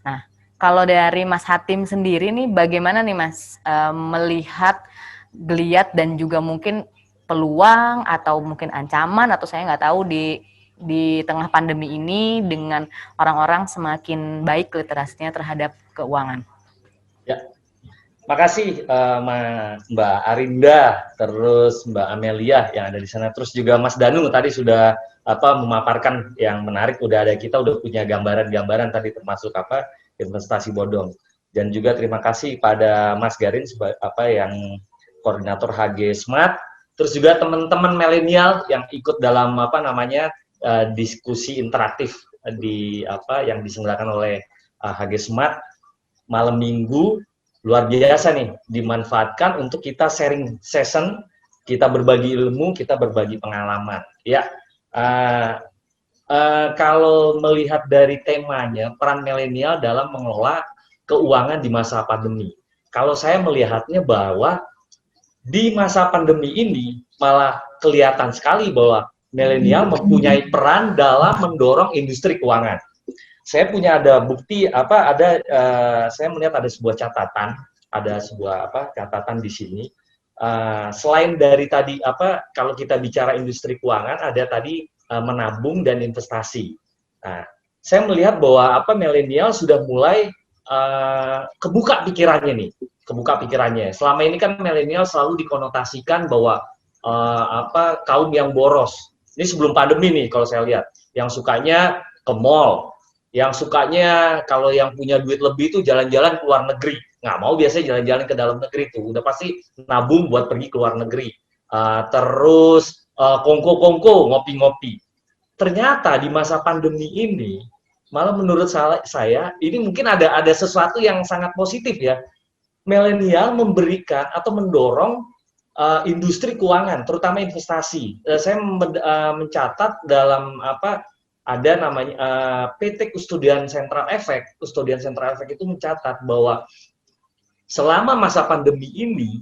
Nah, kalau dari Mas Hatim sendiri nih, bagaimana nih Mas melihat geliat dan juga mungkin peluang atau mungkin ancaman atau saya nggak tahu di tengah pandemi ini dengan orang-orang semakin baik literasinya terhadap keuangan. Ya, makasih Mbak Arinda, terus Mbak Amelia yang ada di sana, terus juga Mas Danu tadi sudah memaparkan yang menarik. Kita udah punya gambaran-gambaran tadi termasuk investasi bodong. Dan juga terima kasih pada Mas Garin yang koordinator HG Smart. Terus juga teman-teman milenial yang ikut dalam diskusi interaktif yang diselenggarakan oleh HG Smart malam Minggu. Luar biasa nih, dimanfaatkan untuk kita sharing session, kita berbagi ilmu, kita berbagi pengalaman. Ya, kalau melihat dari temanya peran milenial dalam mengelola keuangan di masa pandemi, kalau saya melihatnya bahwa di masa pandemi ini malah kelihatan sekali bahwa milenial mempunyai peran dalam mendorong industri keuangan. Saya punya ada bukti saya melihat ada sebuah catatan, catatan di sini. Selain dari tadi kalau kita bicara industri keuangan, ada tadi menabung dan investasi. Nah, saya melihat bahwa milenial sudah mulai kebuka pikirannya. Selama ini kan milenial selalu dikonotasikan bahwa kaum yang boros. Ini sebelum pandemi nih kalau saya lihat, yang sukanya ke mall, yang sukanya kalau yang punya duit lebih itu jalan-jalan ke luar negeri, nggak mau biasanya jalan-jalan ke dalam negeri tuh, udah pasti nabung buat pergi ke luar negeri. Terus kongko-kongko, ngopi-ngopi. Ternyata di masa pandemi ini, malah menurut saya ini mungkin ada sesuatu yang sangat positif ya. Milenial memberikan atau mendorong industri keuangan, terutama investasi. Saya mencatat dalam ada namanya PT Custodian Central Effect. Custodian Central Effect itu mencatat bahwa selama masa pandemi ini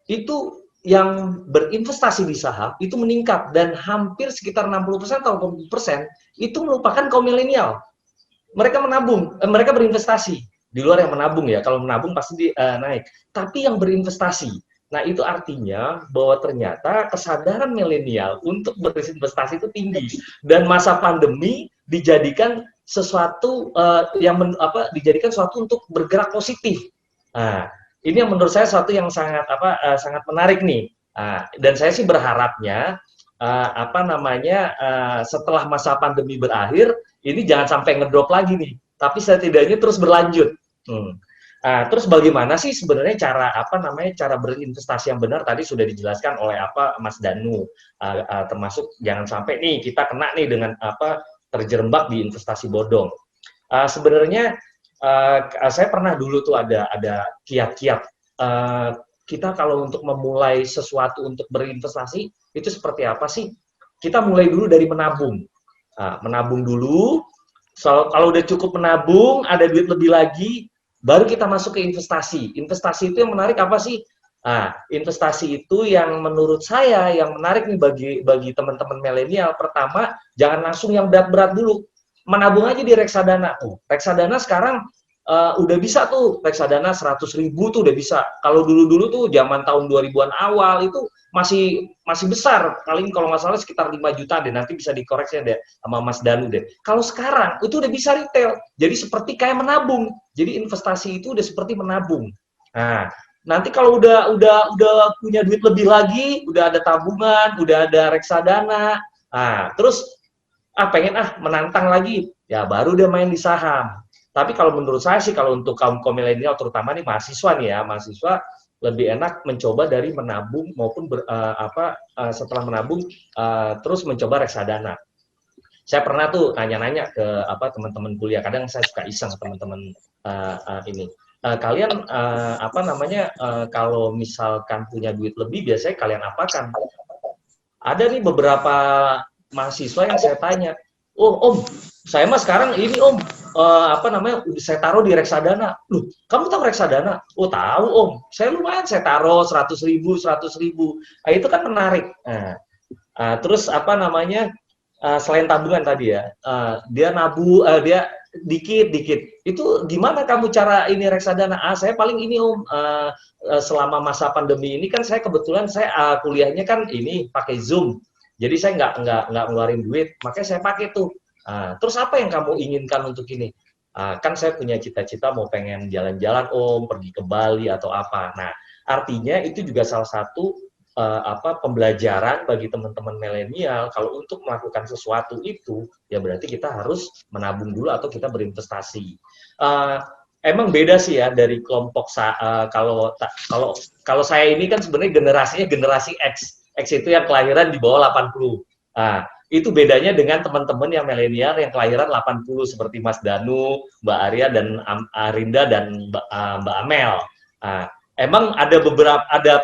itu yang berinvestasi di saham itu meningkat dan hampir sekitar 60% atau 80% itu merupakan kaum milenial. Mereka menabung, mereka berinvestasi. Di luar yang menabung ya, kalau menabung pasti naik. Tapi yang berinvestasi, nah itu artinya bahwa ternyata kesadaran milenial untuk berinvestasi itu tinggi. Dan masa pandemi dijadikan sesuatu dijadikan sesuatu untuk bergerak positif. Nah, ini yang menurut saya sesuatu yang sangat sangat menarik nih. Dan saya sih berharapnya setelah masa pandemi berakhir, ini jangan sampai ngedrop lagi nih. Tapi setidaknya terus berlanjut. Terus bagaimana sih sebenarnya cara berinvestasi yang benar tadi sudah dijelaskan oleh Mas Danu, termasuk jangan sampai nih kita kena nih dengan terjerembab di investasi bodong. Sebenarnya saya pernah dulu tuh ada kiat-kiat kita kalau untuk memulai sesuatu untuk berinvestasi itu seperti apa sih? Kita mulai dulu dari menabung. Menabung dulu. Kalau udah cukup menabung, ada duit lebih lagi, baru kita masuk ke investasi. Investasi itu yang menarik apa sih? Investasi itu yang menurut saya yang menarik nih bagi teman-teman milenial. Pertama, jangan langsung yang berat-berat dulu. Menabung aja di reksadana. Reksadana sekarang udah bisa tuh, reksadana 100.000 tuh udah bisa. Kalau dulu-dulu tuh zaman tahun 2000-an awal itu masih besar, paling kalau nggak salah sekitar 5 juta deh, nanti bisa dikoreksi deh sama Mas Danu deh. Kalau sekarang itu udah bisa retail, jadi seperti kayak menabung. Jadi investasi itu udah seperti menabung. Nah, nanti kalau udah punya duit lebih lagi, udah ada tabungan, udah ada reksadana, terus pengen menantang lagi, ya baru dia main di saham. Tapi kalau menurut saya sih kalau untuk kaum milenial terutama nih mahasiswa lebih enak mencoba dari menabung maupun setelah menabung terus mencoba reksadana. Saya pernah tuh nanya-nanya ke teman-teman kuliah, kadang saya suka iseng teman-teman ini. Kalian kalau misalkan punya duit lebih biasanya kalian apakan? Ada nih beberapa mahasiswa yang saya tanya, Om, saya mah sekarang ini Om, saya taruh di reksadana. Loh, kamu tahu reksadana? Oh tahu Om, saya lumayan saya taruh 100.000. Nah, itu kan menarik. Terus apa namanya, selain tabungan tadi ya, dia dia dikit-dikit. Itu gimana kamu cara ini reksadana? Saya paling ini Om, selama masa pandemi ini kan saya kebetulan kuliahnya kan ini pakai Zoom. Jadi saya nggak ngeluarin duit, makanya saya pakai tuh. Terus apa yang kamu inginkan untuk ini? Kan saya punya cita-cita mau pengen jalan-jalan Om, pergi ke Bali atau apa. Nah, artinya itu juga salah satu pembelajaran bagi teman-teman milenial. Kalau untuk melakukan sesuatu itu ya berarti kita harus menabung dulu atau kita berinvestasi. Emang beda sih ya dari kelompok kalau saya ini kan sebenarnya generasinya generasi X. X itu yang kelahiran di bawah 80. Itu bedanya dengan teman-teman yang milenial yang kelahiran 80 seperti Mas Danu, Mbak Arya dan Arinda dan Mbak Amel. Emang ada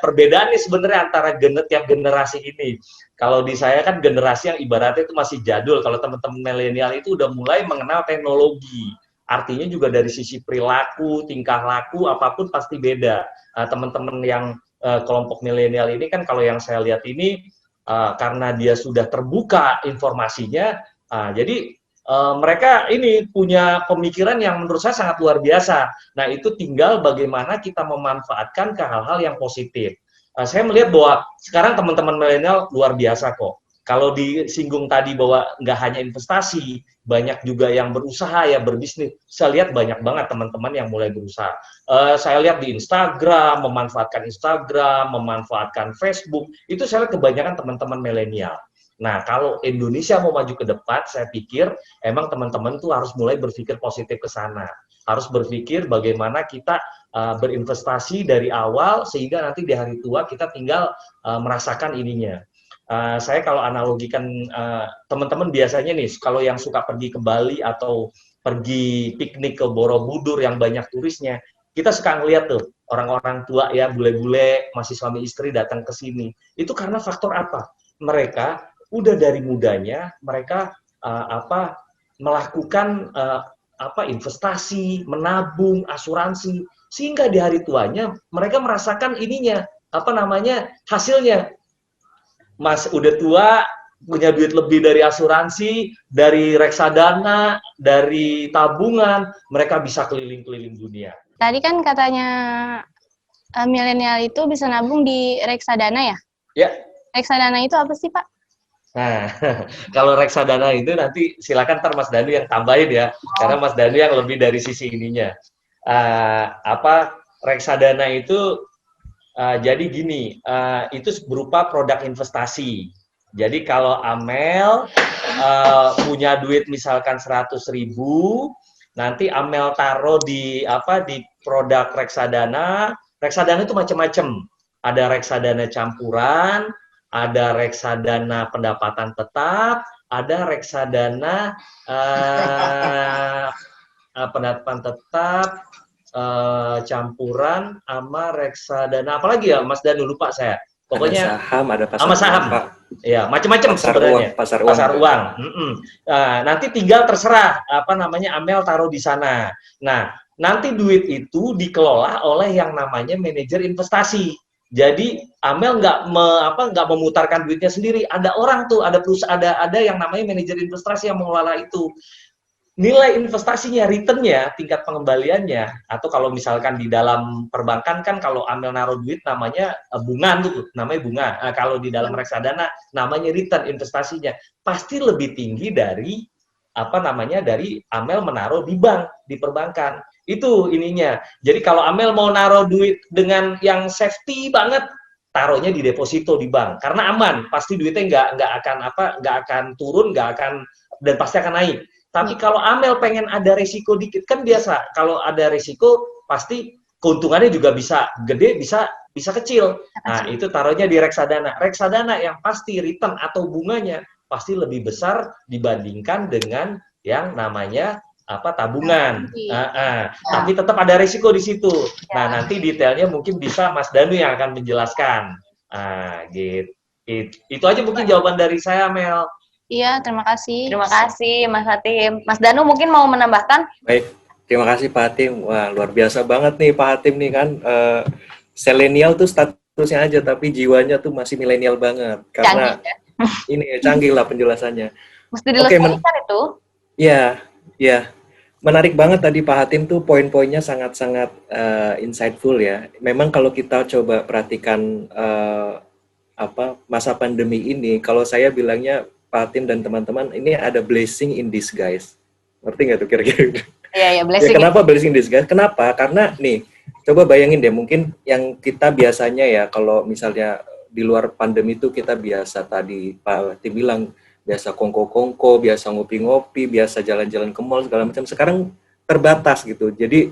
perbedaan nih sebenarnya antara tiap generasi ini. Kalau di saya kan generasi yang ibaratnya itu masih jadul. Kalau teman-teman milenial itu udah mulai mengenal teknologi. Artinya juga dari sisi perilaku, tingkah laku, apapun pasti beda. Teman-teman yang kelompok milenial ini kan kalau yang saya lihat ini karena dia sudah terbuka informasinya, jadi mereka ini punya pemikiran yang menurut saya sangat luar biasa. Nah, itu tinggal bagaimana kita memanfaatkan ke hal-hal yang positif. Saya melihat bahwa sekarang teman-teman milenial luar biasa kok. Kalau disinggung tadi bahwa nggak hanya investasi, banyak juga yang berusaha ya berbisnis. Saya lihat banyak banget teman-teman yang mulai berusaha. Saya lihat di Instagram, memanfaatkan Facebook, itu saya lihat kebanyakan teman-teman milenial. Nah, kalau Indonesia mau maju ke depan, saya pikir emang teman-teman tuh harus mulai berpikir positif ke sana. Harus berpikir bagaimana kita berinvestasi dari awal, sehingga nanti di hari tua kita tinggal merasakan ininya. Saya kalau analogikan teman-teman biasanya nih, kalau yang suka pergi ke Bali atau pergi piknik ke Borobudur yang banyak turisnya, kita suka ngeliat tuh orang-orang tua ya, bule-bule, masih suami istri datang ke sini. Itu karena faktor apa? Mereka udah dari mudanya mereka melakukan investasi, menabung, asuransi, sehingga di hari tuanya mereka merasakan ininya hasilnya. Mas udah tua, punya duit lebih dari asuransi, dari reksadana, dari tabungan, mereka bisa keliling-keliling dunia. Tadi kan katanya milenial itu bisa nabung di reksadana ya? Ya. Reksadana itu apa sih, Pak? Nah, kalau reksadana itu nanti silakan ntar Mas Danu yang tambahin ya, karena Mas Danu yang lebih dari sisi ininya. Reksadana itu jadi gini, itu berupa produk investasi. Jadi kalau Amel punya duit misalkan 100.000, nanti Amel taruh di produk reksadana. Reksadana itu macam-macam. Ada reksadana campuran, ada reksadana pendapatan tetap, ada reksadana pendapatan tetap, campuran sama reksadana apalagi ya Mas Danu, lupa saya. Pokoknya ada saham, ada pasar sama saham. Pak. Ya, macam-macam sebenarnya. Pasar uang. Nanti tinggal terserah Amel taruh di sana. Nah, nanti duit itu dikelola oleh yang namanya manajer investasi. Jadi Amel nggak memutarkan duitnya sendiri. Ada orang tuh, ada yang namanya manajer investasi yang mengelola itu. Nilai investasinya, returnnya, tingkat pengembaliannya, atau kalau misalkan di dalam perbankan kan kalau Amel naruh duit namanya bunga tuh, namanya bunga. Kalau di dalam reksadana namanya return investasinya pasti lebih tinggi dari dari Amel menaruh di bank, di perbankan. Itu ininya. Jadi kalau Amel mau naruh duit dengan yang safety banget, taruhnya di deposito di bank karena aman, pasti duitnya nggak akan turun, dan pasti akan naik. Tapi kalau Amel pengen ada resiko dikit, kan biasa. Kalau ada resiko, pasti keuntungannya juga bisa gede, bisa kecil. Nah, itu taruhnya di reksadana. Reksadana yang pasti return atau bunganya pasti lebih besar dibandingkan dengan yang namanya tabungan. Tapi tetap ada resiko di situ. Nah, nanti detailnya mungkin bisa Mas Danu yang akan menjelaskan. Gitu. Itu aja mungkin jawaban dari saya, Mel. Iya, terima kasih. Terima kasih Mas Hatim. Mas Danu mungkin mau menambahkan? Baik, terima kasih Pak Hatim. Wah, luar biasa banget nih Pak Hatim nih kan. Selenial tuh statusnya aja, tapi jiwanya tuh masih milenial banget. Karena ini canggih lah penjelasannya. Mesti Oke, dilestarikan itu. ya, ya. Menarik banget tadi Pak Hatim tuh poin-poinnya sangat-sangat insightful ya. Memang kalau kita coba perhatikan masa pandemi ini, kalau saya bilangnya Pak Hatim dan teman-teman ini ada blessing in disguise. Ngerti nggak tuh kira-kira? Iya, Ya, blessing. kenapa blessing in disguise? Kenapa? Karena nih, coba bayangin deh, mungkin yang kita biasanya ya, kalau misalnya di luar pandemi itu kita biasa tadi Pak Hatim bilang, biasa kongko-kongko, biasa ngopi-ngopi, biasa jalan-jalan ke mall segala macam. Sekarang terbatas gitu. Jadi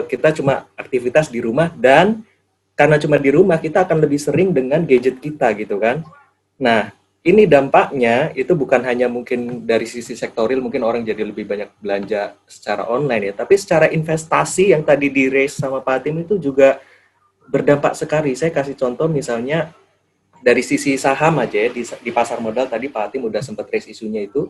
kita cuma aktivitas di rumah dan karena cuma di rumah kita akan lebih sering dengan gadget kita gitu kan. Nah, ini dampaknya itu bukan hanya mungkin dari sisi sektoril, mungkin orang jadi lebih banyak belanja secara online ya, tapi secara investasi yang tadi di raise sama Pak Hatim itu juga berdampak sekali. Saya kasih contoh misalnya dari sisi saham aja ya, di pasar modal tadi Pak Hatim udah sempat raise isunya itu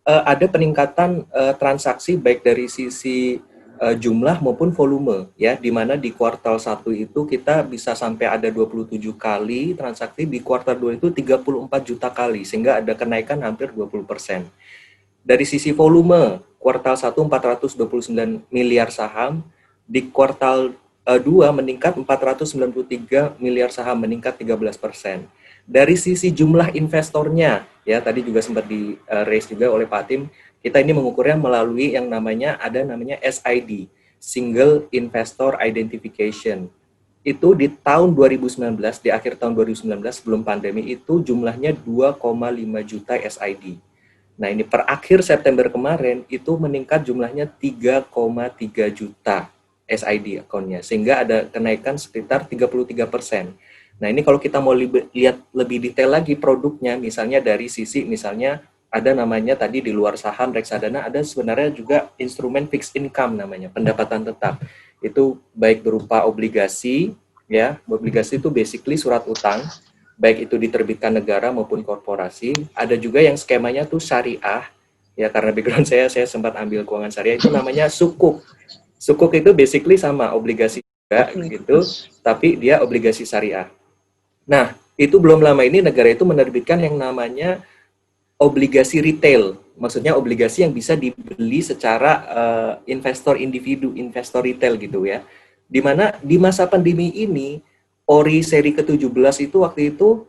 ada peningkatan transaksi baik dari sisi jumlah maupun volume ya, di mana di kuartal 1 itu kita bisa sampai ada 27 kali transaksi, di kuartal 2 itu 34 juta kali, sehingga ada kenaikan hampir 20%. Dari sisi volume, kuartal 1 429 miliar saham, di kuartal 2 meningkat 493 miliar saham, meningkat 13%. Dari sisi jumlah investornya, ya tadi juga sempat di raise juga oleh Pak Tim, kita ini mengukurnya melalui yang namanya SID, Single Investor Identification. Itu di tahun 2019, di akhir tahun 2019 sebelum pandemi itu jumlahnya 2,5 juta SID. Nah ini per akhir September kemarin itu meningkat jumlahnya 3,3 juta SID akunnya, sehingga ada kenaikan sekitar 33%. Nah ini kalau kita mau lihat lebih detail lagi produknya, misalnya dari sisi misalnya ada namanya tadi di luar saham reksadana, ada sebenarnya juga instrumen fixed income namanya, pendapatan tetap. Itu baik berupa obligasi, ya obligasi itu basically surat utang, baik itu diterbitkan negara maupun korporasi. Ada juga yang skemanya tuh syariah, ya karena background saya sempat ambil keuangan syariah, itu namanya sukuk. Sukuk itu basically sama obligasi juga gitu, tapi dia obligasi syariah. Nah, itu belum lama ini negara itu menerbitkan yang namanya obligasi retail. Maksudnya obligasi yang bisa dibeli secara investor individu, investor retail gitu ya. Di mana di masa pandemi ini, ORI seri ke-17 itu waktu itu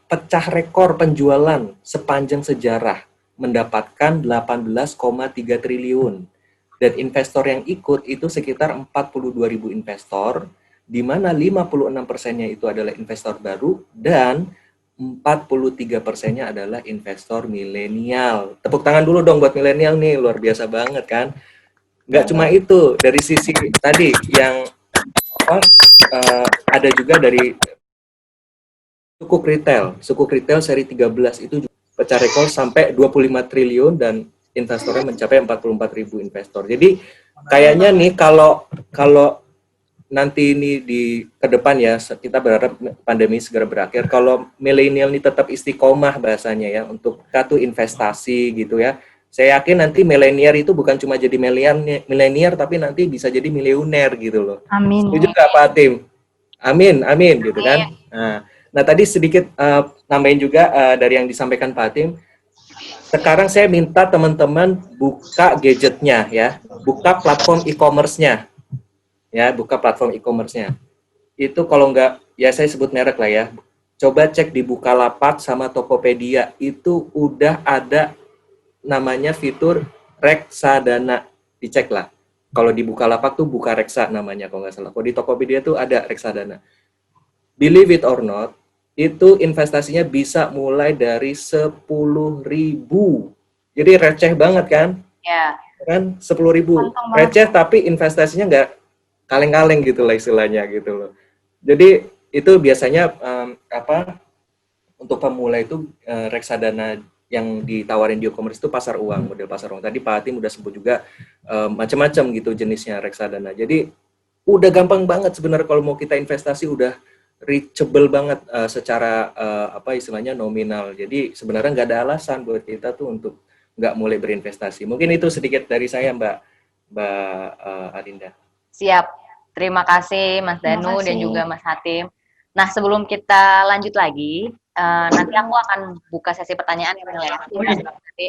pecah rekor penjualan sepanjang sejarah, mendapatkan 18,3 triliun. Dan investor yang ikut itu sekitar 42.000 investor, di mana 56%-nya itu adalah investor baru dan 43%-nya adalah investor milenial. Tepuk tangan dulu dong buat milenial nih, luar biasa banget kan. Nggak cuma itu, dari sisi tadi yang ada juga dari sukuk retail seri 13 itu pecah rekor sampai 25 triliun dan investornya mencapai 44.000 investor. Jadi kayaknya nih kalau nanti ini di ke depan ya, kita berharap pandemi segera berakhir. Kalau milenial ini tetap istiqomah bahasanya ya untuk satu investasi gitu ya. Saya yakin nanti milenial itu bukan cuma jadi milenial tapi nanti bisa jadi miliuner gitu loh. Amin. Setuju nggak Pak Tim? Amin gitu kan. Nah tadi sedikit nambahin juga dari yang disampaikan Pak Tim. Sekarang saya minta teman-teman buka gadgetnya ya, buka platform e-commerce-nya. Ya, buka platform e-commerce-nya. Itu kalau nggak, ya saya sebut merek lah ya. Coba cek di Bukalapak sama Tokopedia, itu udah ada namanya fitur reksadana. Dicek lah. Kalau di Bukalapak tuh buka reksa namanya kalau nggak salah. Kalau di Tokopedia tuh ada reksadana. Believe it or not, itu investasinya bisa mulai dari 10.000. Jadi receh banget kan? Ya. Kan 10.000. Receh tapi investasinya nggak kaleng-kaleng gitu lah istilahnya gitu loh. Jadi itu biasanya untuk pemula itu reksadana yang ditawarin di e-commerce itu pasar uang, model pasar uang. Tadi Pak Hatim udah sebut juga macam-macam gitu jenisnya reksadana. Jadi udah gampang banget sebenarnya kalau mau kita investasi, udah reachable banget secara istilahnya nominal. Jadi sebenarnya nggak ada alasan buat kita tuh untuk nggak mulai berinvestasi. Mungkin itu sedikit dari saya Mbak Arinda. Siap. Terima kasih Mas Danu dan juga Mas Hatim. Nah sebelum kita lanjut lagi, nanti aku akan buka sesi pertanyaan ya, Mel ya. Nanti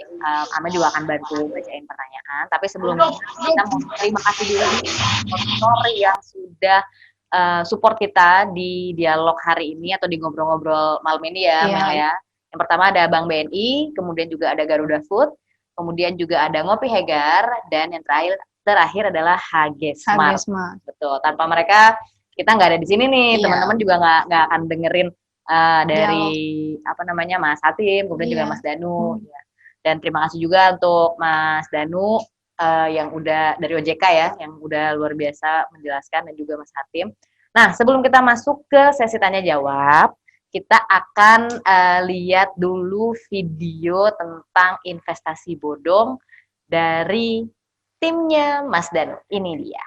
Amel juga akan bantu bacain pertanyaan. Tapi sebelumnya kita mau terima kasih dulu nih sponsor yang sudah support kita di dialog hari ini atau di ngobrol-ngobrol malam ini ya, Mel ya. Yang pertama ada Bank BNI, kemudian juga ada Garuda Food, kemudian juga ada Ngopi Hegar, dan yang terakhir adalah HG Smart. Betul. Tanpa mereka kita nggak ada di sini nih, teman-teman juga nggak akan dengerin dari Mas Hatim, kemudian juga Mas Danu. Ya. Dan terima kasih juga untuk Mas Danu yang udah dari OJK ya, yang udah luar biasa menjelaskan, dan juga Mas Hatim. Nah, sebelum kita masuk ke sesi tanya jawab, kita akan lihat dulu video tentang investasi bodong dari timnya Mas Danu. Ini dia.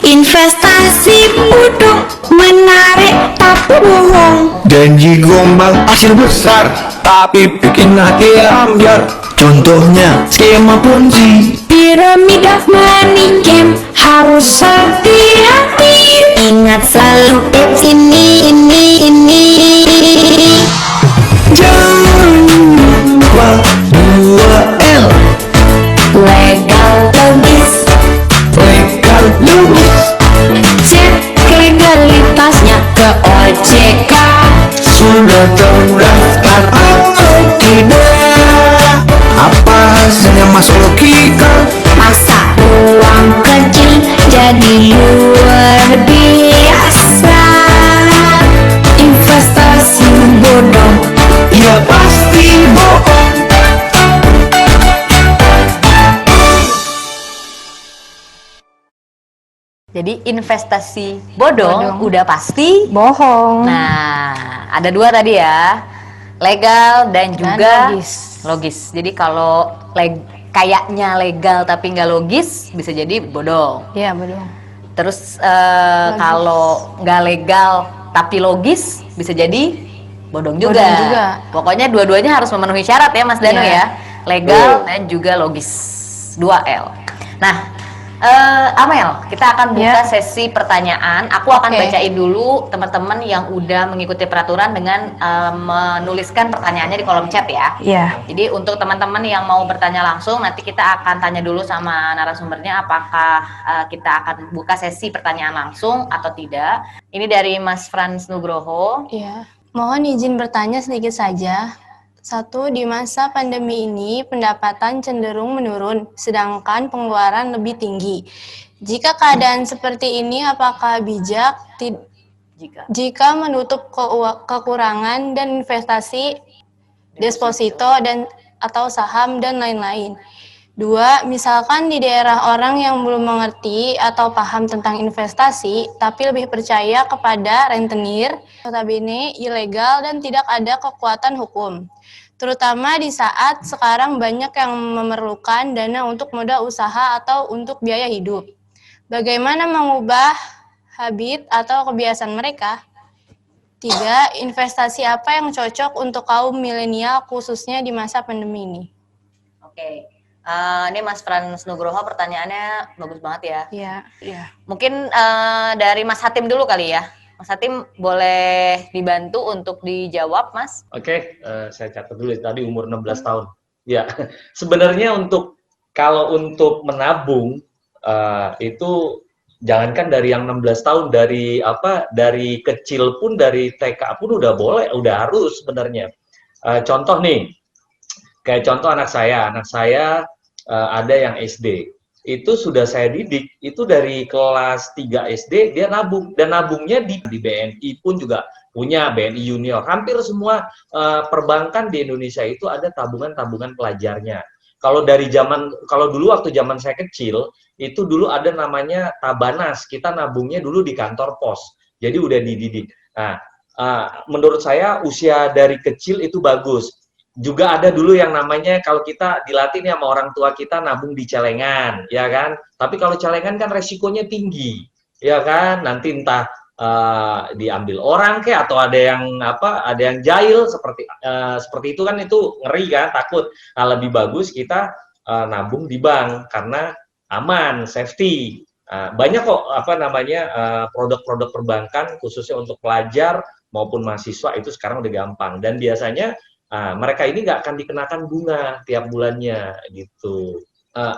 Investasi bodong menarik tapi bohong. Janji gombal hasil besar tapi bikin hati ambiar. Contohnya skema ponzi, Piramida money game harus hati-hati. Ingat selalu tips ini. jangan lupa 2L, Legal logis, legal logis. cek legalitasnya ke OJK. Sudah terdaftar atau tidak? Apa hasilnya masuk logika? Masa uang kecil jadi luar biasa. Investasi bodong, Ya pasti bohong. Jadi investasi bodong udah pasti. Bohong. Nah, ada dua tadi ya, legal dan juga logis. logis. Jadi kalau kayaknya legal tapi nggak logis, bisa jadi bodong. Iya, bodoh. Terus kalau nggak legal tapi logis, bisa jadi bodong juga. Bodong juga. Pokoknya dua-duanya harus memenuhi syarat ya, Mas Danu ya, legal dan juga logis. 2L. Nah, Amel, kita akan buka sesi pertanyaan. Aku akan bacain dulu teman-teman yang udah mengikuti peraturan dengan menuliskan pertanyaannya di kolom chat ya. Iya. Jadi untuk teman-teman yang mau bertanya langsung, nanti kita akan tanya dulu sama narasumbernya apakah kita akan buka sesi pertanyaan langsung atau tidak. Ini dari Mas Frans Nugroho. Iya. Mohon izin bertanya sedikit saja. 1. Di masa pandemi ini pendapatan cenderung menurun, sedangkan pengeluaran lebih tinggi. Jika keadaan seperti ini, apakah bijak jika menutup kekurangan dan investasi deposito dan atau saham dan lain-lain? 2. Misalkan di daerah orang yang belum mengerti atau paham tentang investasi, tapi lebih percaya kepada rentenir, notabene ilegal dan tidak ada kekuatan hukum. Terutama di saat sekarang banyak yang memerlukan dana untuk modal usaha atau untuk biaya hidup. Bagaimana mengubah habit atau kebiasaan mereka? 3. Investasi apa yang cocok untuk kaum milenial khususnya di masa pandemi ini? Oke. Ini Mas Frans Nugroho pertanyaannya bagus banget ya. Iya. Mungkin dari Mas Hatim dulu kali ya. Mas Hatim boleh dibantu untuk dijawab, Mas? Oke, saya catat dulu tadi umur 16 tahun. Ya, sebenarnya kalau untuk menabung itu jangankan dari yang 16 tahun, dari kecil pun, dari TK pun udah boleh, udah harus sebenarnya. Contoh nih, kayak contoh anak saya ada yang SD, itu sudah saya didik, itu dari kelas 3 SD dia nabung, dan nabungnya di BNI pun juga punya, BNI Junior, hampir semua perbankan di Indonesia itu ada tabungan-tabungan pelajarnya. Kalau dulu waktu zaman saya kecil, itu dulu ada namanya Tabanas, kita nabungnya dulu di kantor pos, jadi udah dididik. Nah, menurut saya usia dari kecil itu bagus. Juga ada dulu yang namanya, kalau kita dilatih nih sama orang tua kita, nabung di celengan, ya kan? Tapi kalau celengan kan resikonya tinggi, ya kan? Nanti entah diambil orang atau ada yang jahil seperti itu kan, itu ngeri kan, takut. Nah, lebih bagus kita nabung di bank karena aman, safety. Banyak kok produk-produk perbankan khususnya untuk pelajar maupun mahasiswa itu sekarang udah gampang, dan biasanya mereka ini nggak akan dikenakan bunga tiap bulannya gitu.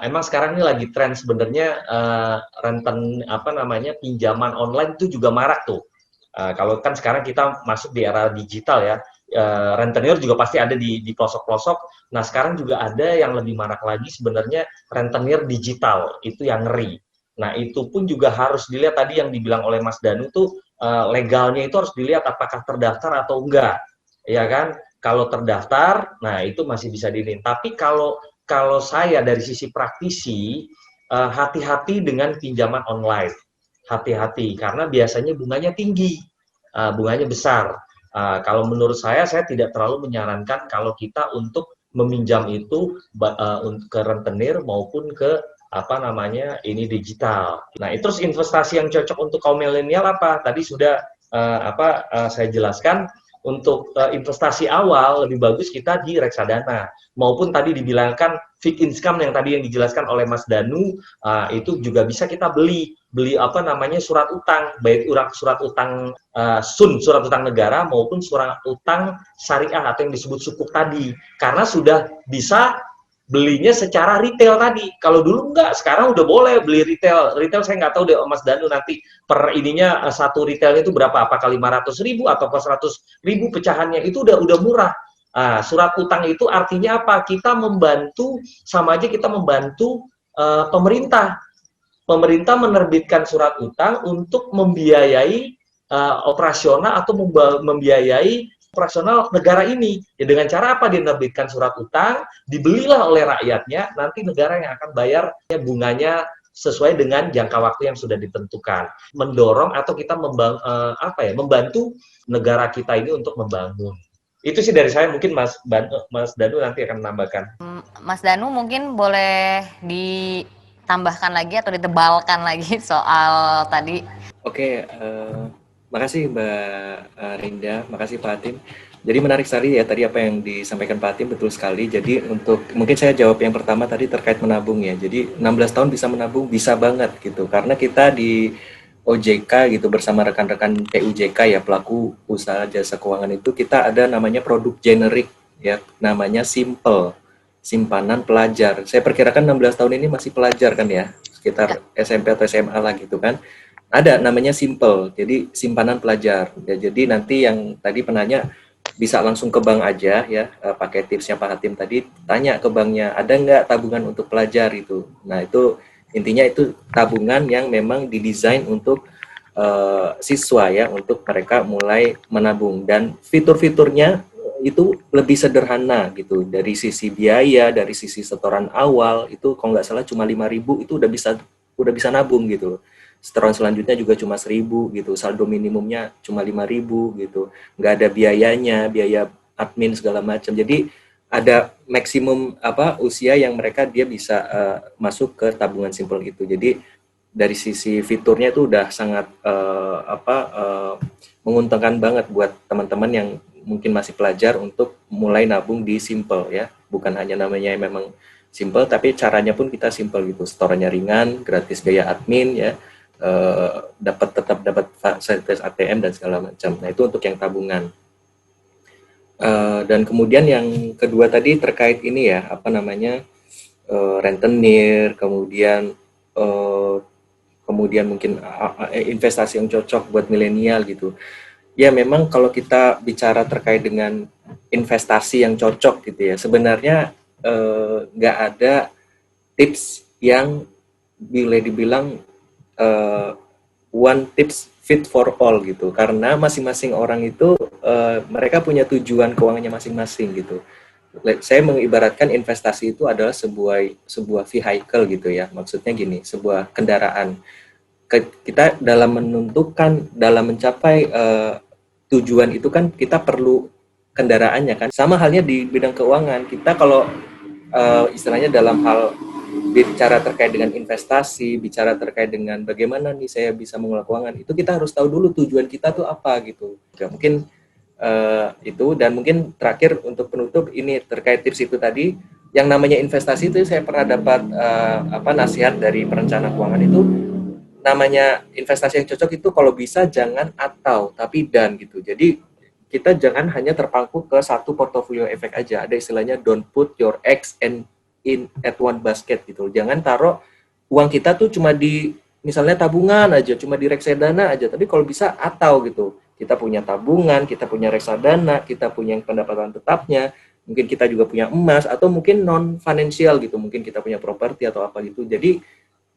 Emang sekarang ini lagi tren sebenarnya pinjaman online itu juga marak tuh. Kalau kan sekarang kita masuk di era digital ya, rentenir juga pasti ada di pelosok-pelosok. Nah sekarang juga ada yang lebih marak lagi sebenarnya rentenir digital, itu yang ngeri. Nah itu pun juga harus dilihat tadi yang dibilang oleh Mas Danu tuh, legalnya itu harus dilihat apakah terdaftar atau enggak, ya kan? Kalau terdaftar, nah itu masih bisa dilihat. Tapi kalau saya dari sisi praktisi, hati-hati dengan pinjaman online. Hati-hati, karena biasanya bunganya tinggi, bunganya besar. Kalau menurut saya tidak terlalu menyarankan kalau kita untuk meminjam itu ke rentenir maupun ke ini digital. Nah, itu terus investasi yang cocok untuk kaum milenial apa? Tadi sudah saya jelaskan. Untuk investasi awal lebih bagus kita di reksadana, maupun tadi dibilangkan fixed income yang tadi yang dijelaskan oleh Mas Danu, itu juga bisa kita beli surat utang, baik surat utang surat utang negara maupun surat utang syariah atau yang disebut sukuk tadi, karena sudah bisa belinya secara retail tadi. Kalau dulu enggak, sekarang udah boleh beli retail. Retail saya nggak tahu deh Mas Danu nanti per ininya satu retailnya itu berapa? Apakah 500.000 atau 100.000 pecahannya, itu udah murah. Surat utang itu artinya apa? Kita membantu, sama aja kita membantu pemerintah. Pemerintah menerbitkan surat utang untuk membiayai operasional atau membiayai operasional negara ini. Ya, dengan cara apa? Dia menerbitkan surat utang, dibelilah oleh rakyatnya, nanti negara yang akan bayar bunganya sesuai dengan jangka waktu yang sudah ditentukan. Mendorong atau kita membantu negara kita ini untuk membangun. Itu sih dari saya, mungkin Mas Danu nanti akan menambahkan. Mas Danu mungkin boleh ditambahkan lagi atau ditebalkan lagi soal tadi. Oke, makasih Mbak Rinda, makasih Pak Hatim. Jadi menarik sekali ya tadi apa yang disampaikan Pak Hatim, betul sekali. Jadi mungkin saya jawab yang pertama tadi terkait menabung ya. Jadi 16 tahun bisa menabung, bisa banget gitu. Karena kita di OJK gitu bersama rekan-rekan PUJK ya, pelaku usaha jasa keuangan itu, kita ada namanya produk generik ya, namanya Simple, simpanan pelajar. Saya perkirakan 16 tahun ini masih pelajar kan ya, sekitar SMP atau SMA lah gitu kan. Ada namanya Simple, jadi simpanan pelajar. Ya, jadi nanti yang tadi penanya bisa langsung ke bank aja ya, pakai tipsnya Pak Hatim tadi, tanya ke banknya, ada nggak tabungan untuk pelajar itu. Nah itu intinya itu tabungan yang memang didesain untuk siswa ya, untuk mereka mulai menabung. Dan fitur-fiturnya itu lebih sederhana gitu, dari sisi biaya, dari sisi setoran awal, itu kalau nggak salah cuma 5.000 itu udah bisa nabung gitu. Setoran selanjutnya juga cuma 1.000 gitu, saldo minimumnya cuma 5.000 gitu, nggak ada biayanya, biaya admin segala macam. Jadi ada maksimum usia yang dia bisa masuk ke tabungan Simple itu. Jadi dari sisi fiturnya itu udah sangat menguntungkan banget buat teman-teman yang mungkin masih pelajar untuk mulai nabung di Simple ya. Bukan hanya namanya memang Simple, tapi caranya pun kita simple gitu, setorannya ringan, gratis biaya admin ya. Tetap dapat fasilitas ATM dan segala macam. Nah itu untuk yang tabungan. Dan kemudian yang kedua tadi terkait ini ya, rentenir, kemudian mungkin investasi yang cocok buat milenial gitu. Ya memang kalau kita bicara terkait dengan investasi yang cocok gitu ya, sebenarnya nggak ada tips yang boleh dibilang one tips fit for all gitu, karena masing-masing orang itu mereka punya tujuan keuangannya masing-masing gitu. Saya mengibaratkan investasi itu adalah sebuah vehicle gitu ya, maksudnya gini, sebuah kendaraan. Kita dalam mencapai tujuan itu kan kita perlu kendaraannya kan. Sama halnya di bidang keuangan, kita kalau istilahnya dalam hal bicara terkait dengan investasi, bicara terkait dengan bagaimana nih saya bisa mengelola keuangan, itu kita harus tahu dulu tujuan kita tuh apa gitu. Ya, mungkin itu, dan mungkin terakhir untuk penutup ini terkait tips itu tadi, yang namanya investasi itu saya pernah dapat nasihat dari perencana keuangan itu, namanya investasi yang cocok itu kalau bisa jangan atau, tapi dan gitu. Jadi kita jangan hanya terpaku ke satu portofolio efek aja. Ada istilahnya don't put your eggs in at one basket gitu. Jangan taruh uang kita tuh cuma di misalnya tabungan aja, cuma di reksadana aja. Tapi kalau bisa atau gitu. Kita punya tabungan, kita punya reksadana, kita punya pendapatan tetapnya, mungkin kita juga punya emas atau mungkin non financial gitu. Mungkin kita punya properti atau apa gitu. Jadi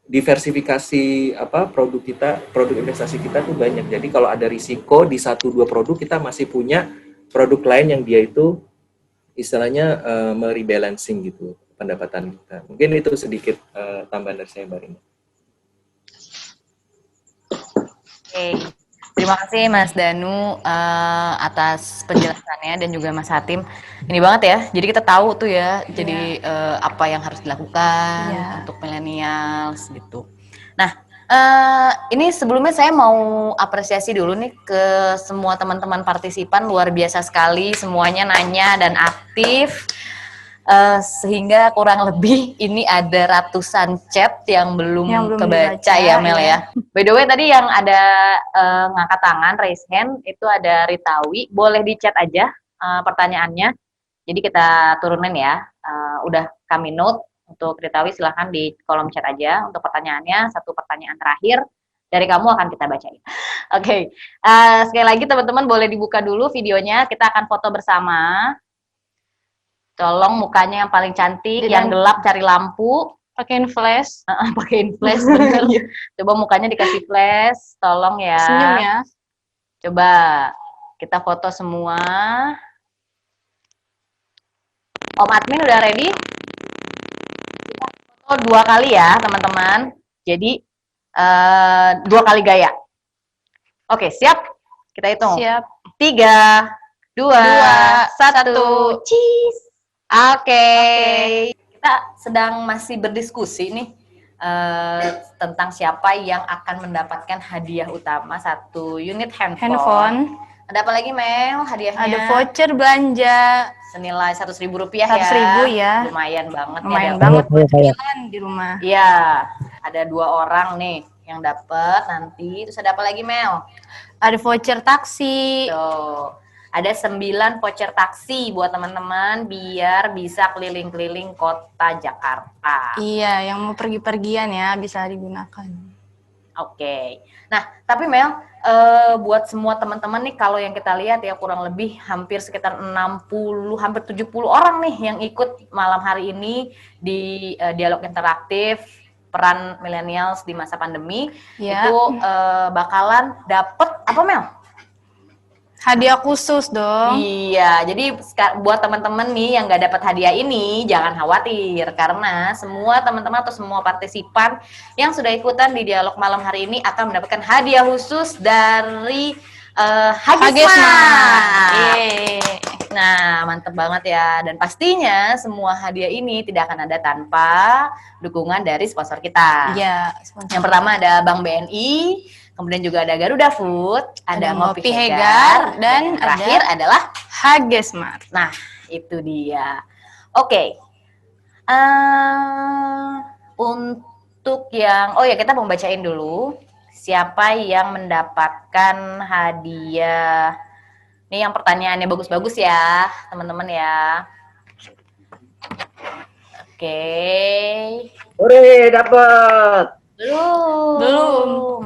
diversifikasi produk kita, produk investasi kita tuh banyak. Jadi kalau ada risiko di 1-2 produk, kita masih punya produk lain yang dia itu istilahnya merebalancing gitu pendapatan kita. Mungkin itu sedikit tambahan dari saya, Mbak Rina. Oke, terima kasih Mas Danu atas penjelasannya dan juga Mas Hatim. Ini banget ya, jadi kita tahu tuh ya, jadi apa yang harus dilakukan untuk millennials gitu. Nah, ini sebelumnya saya mau apresiasi dulu nih ke semua teman-teman partisipan, luar biasa sekali semuanya nanya dan aktif. Sehingga kurang lebih ini ada ratusan chat yang belum kebaca dibaca, ya Mel ya. By the way tadi yang ada ngangkat tangan, raise hand itu ada Ritawi, boleh di chat aja pertanyaannya. Jadi kita turunin ya. Udah kami note untuk Ritawi, silahkan di kolom chat aja untuk pertanyaannya. Satu pertanyaan terakhir dari kamu akan kita bacain. Oke. Sekali lagi teman-teman boleh dibuka dulu videonya. Kita akan foto bersama. Tolong mukanya yang paling cantik, yang gelap cari lampu. Pakein flash. Pakein flash, bener. Coba mukanya dikasih flash, tolong ya. Senyum ya. Coba kita foto semua. Om admin udah ready? Kita foto 2 kali ya teman-teman. Jadi 2 kali gaya. Oke, siap? Kita hitung. Siap. 3, 2, 1. Cheese. Oke. Kita sedang masih berdiskusi nih tentang siapa yang akan mendapatkan hadiah utama 1 unit handphone. Ada apa lagi Mel hadiahnya? Ada voucher belanja senilai Rp100.000 ya. Rp100.000 ya. Lumayan banget. Lumayan ya, banget buat cemilan di rumah. Iya, ada 2 orang nih yang dapat nanti. Terus ada apa lagi Mel? Ada voucher taksi. Tuh. Ada 9 voucher taksi buat teman-teman biar bisa keliling-keliling kota Jakarta. Iya, yang mau pergi-pergian ya bisa digunakan. Oke. Nah, tapi Mel, buat semua teman-teman nih kalau yang kita lihat ya kurang lebih hampir sekitar 60, hampir 70 orang nih yang ikut malam hari ini di dialog interaktif peran millennials di masa pandemi. Itu bakalan dapet apa Mel? Hadiah khusus dong. Iya, jadi buat teman-teman nih yang nggak dapat hadiah ini, jangan khawatir karena semua teman-teman atau semua partisipan yang sudah ikutan di dialog malam hari ini akan mendapatkan hadiah khusus dari Hagesmart. Nah, mantep banget ya. Dan pastinya semua hadiah ini tidak akan ada tanpa dukungan dari sponsor kita. Iya. Yang pertama ada Bank BNI. Kemudian juga ada Garuda Food, ada Ngopi Hegar, dan terakhir adalah Hagesmart. Nah, itu dia. Oke. Untuk yang, kita mau bacain dulu siapa yang mendapatkan hadiah. Ini yang pertanyaannya bagus-bagus ya, teman-teman ya. Oke. Hore, dapat. Belum.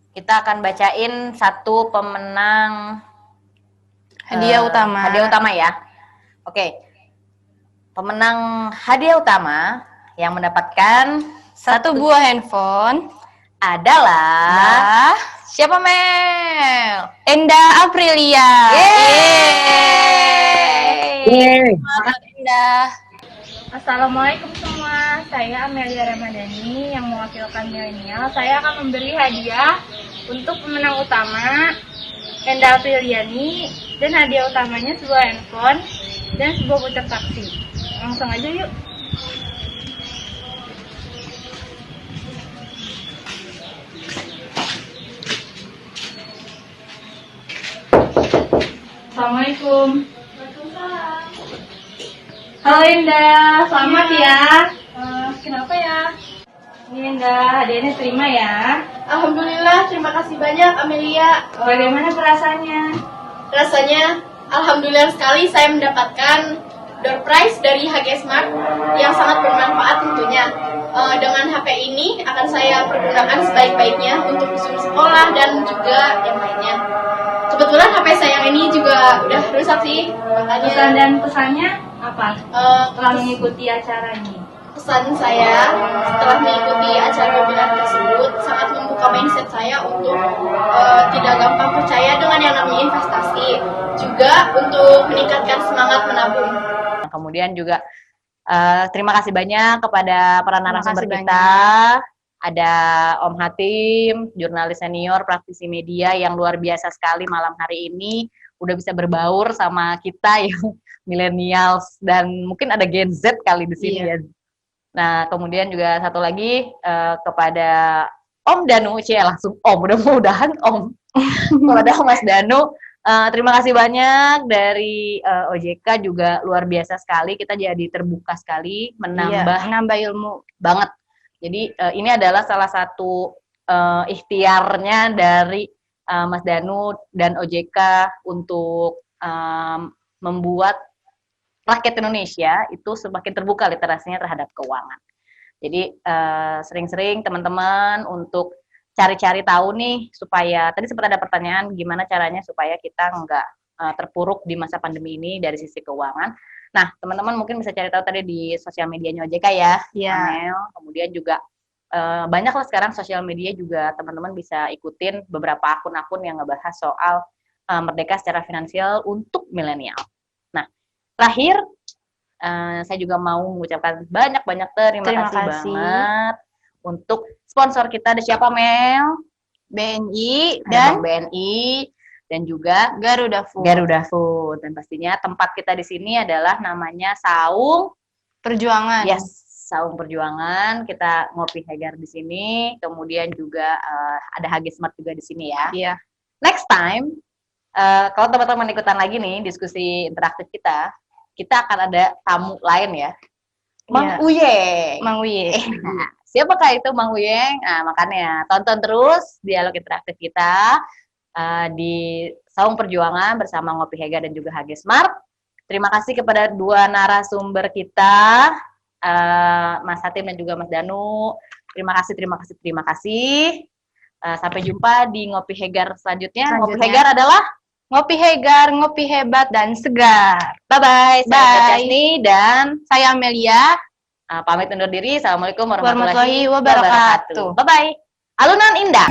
Kita akan bacain 1 pemenang Hadiah utama. Hadiah utama ya. Oke. Pemenang hadiah utama yang mendapatkan 1 buah handphone adalah siapa Mel? Enda Aprilia. Yeay. Selamat Enda. Assalamualaikum semua, saya Amelia Ramadhani yang mewakilkan milenial. Saya akan memberi hadiah untuk pemenang utama Enda Apriliani, dan hadiah utamanya sebuah handphone dan sebuah voucher taksi. Langsung aja yuk. Assalamualaikum. Halo Indah, selamat ya. Kenapa ya? Ini Indah, hadiahnya terima ya. Alhamdulillah, terima kasih banyak Amelia. Bagaimana perasaannya? Rasanya alhamdulillah sekali saya mendapatkan door prize dari HG Smart yang sangat bermanfaat tentunya. Dengan HP ini akan saya pergunakan sebaik-baiknya untuk disuruh sekolah dan juga yang lainnya. Kebetulan HP saya yang ini juga udah rusak sih, makanya Pesan dan pesannya apa? Setelah mengikuti acara ini. pesan saya setelah mengikuti acara webinar tersebut sangat membuka mindset saya untuk tidak gampang percaya dengan yang namanya investasi, juga untuk meningkatkan semangat menabung. Kemudian juga terima kasih banyak kepada para narasumber kasih kita. Ada Om Hatim, jurnalis senior, praktisi media yang luar biasa sekali malam hari ini. Udah bisa berbaur sama kita yang millennials dan mungkin ada Gen Z kali di sini ya. Nah, kemudian juga satu lagi kepada Om Danu, langsung Om, mudah-mudahan Om. Kepada Mas Danu, terima kasih banyak dari OJK juga luar biasa sekali. Kita jadi terbuka sekali, menambah ilmu banget. Jadi ini adalah salah satu ikhtiarnya dari Mas Danu dan OJK untuk membuat rakyat Indonesia itu semakin terbuka literasinya terhadap keuangan. Jadi sering-sering teman-teman untuk cari-cari tahu nih supaya, tadi sempat ada pertanyaan gimana caranya supaya kita nggak terpuruk di masa pandemi ini dari sisi keuangan. Nah, teman-teman mungkin bisa cari tahu tadi di sosial medianya OJK ya. Amel. Kemudian juga banyak lah sekarang sosial media juga teman-teman bisa ikutin beberapa akun-akun yang ngebahas soal merdeka secara finansial untuk milenial. Nah, terakhir saya juga mau mengucapkan banyak-banyak terima kasih banget untuk sponsor kita. Ada siapa, Mel? BNI Dan BNI dan juga Garuda Food. Garuda Food. Dan pastinya tempat kita di sini adalah namanya Saung Perjuangan. Yes, Saung Perjuangan. Kita ngopi Hegar di sini. Kemudian juga ada HG Smart juga di sini ya. Iya. Next time, kalau teman-teman ikutan lagi nih diskusi interaktif kita akan ada tamu lain ya. Mang Uyeng. Mang Uyeng. Nah, siapakah itu Mang Uyeng? Nah, makanya tonton terus dialog interaktif kita di Saung Perjuangan bersama Ngopi Hega dan juga HG Smart. Terima kasih kepada dua narasumber kita, Mas Hatim dan juga Mas Danu. Terima kasih. Sampai jumpa di Ngopi Hegar selanjutnya. Ngopi Hegar adalah Ngopi Hegar, ngopi hebat dan segar. bye-bye. Saya Casni dan Saya Amelia. pamit undur diri. Assalamualaikum Warahmatullahi wabarakatuh. Bye-bye. Alunan indah.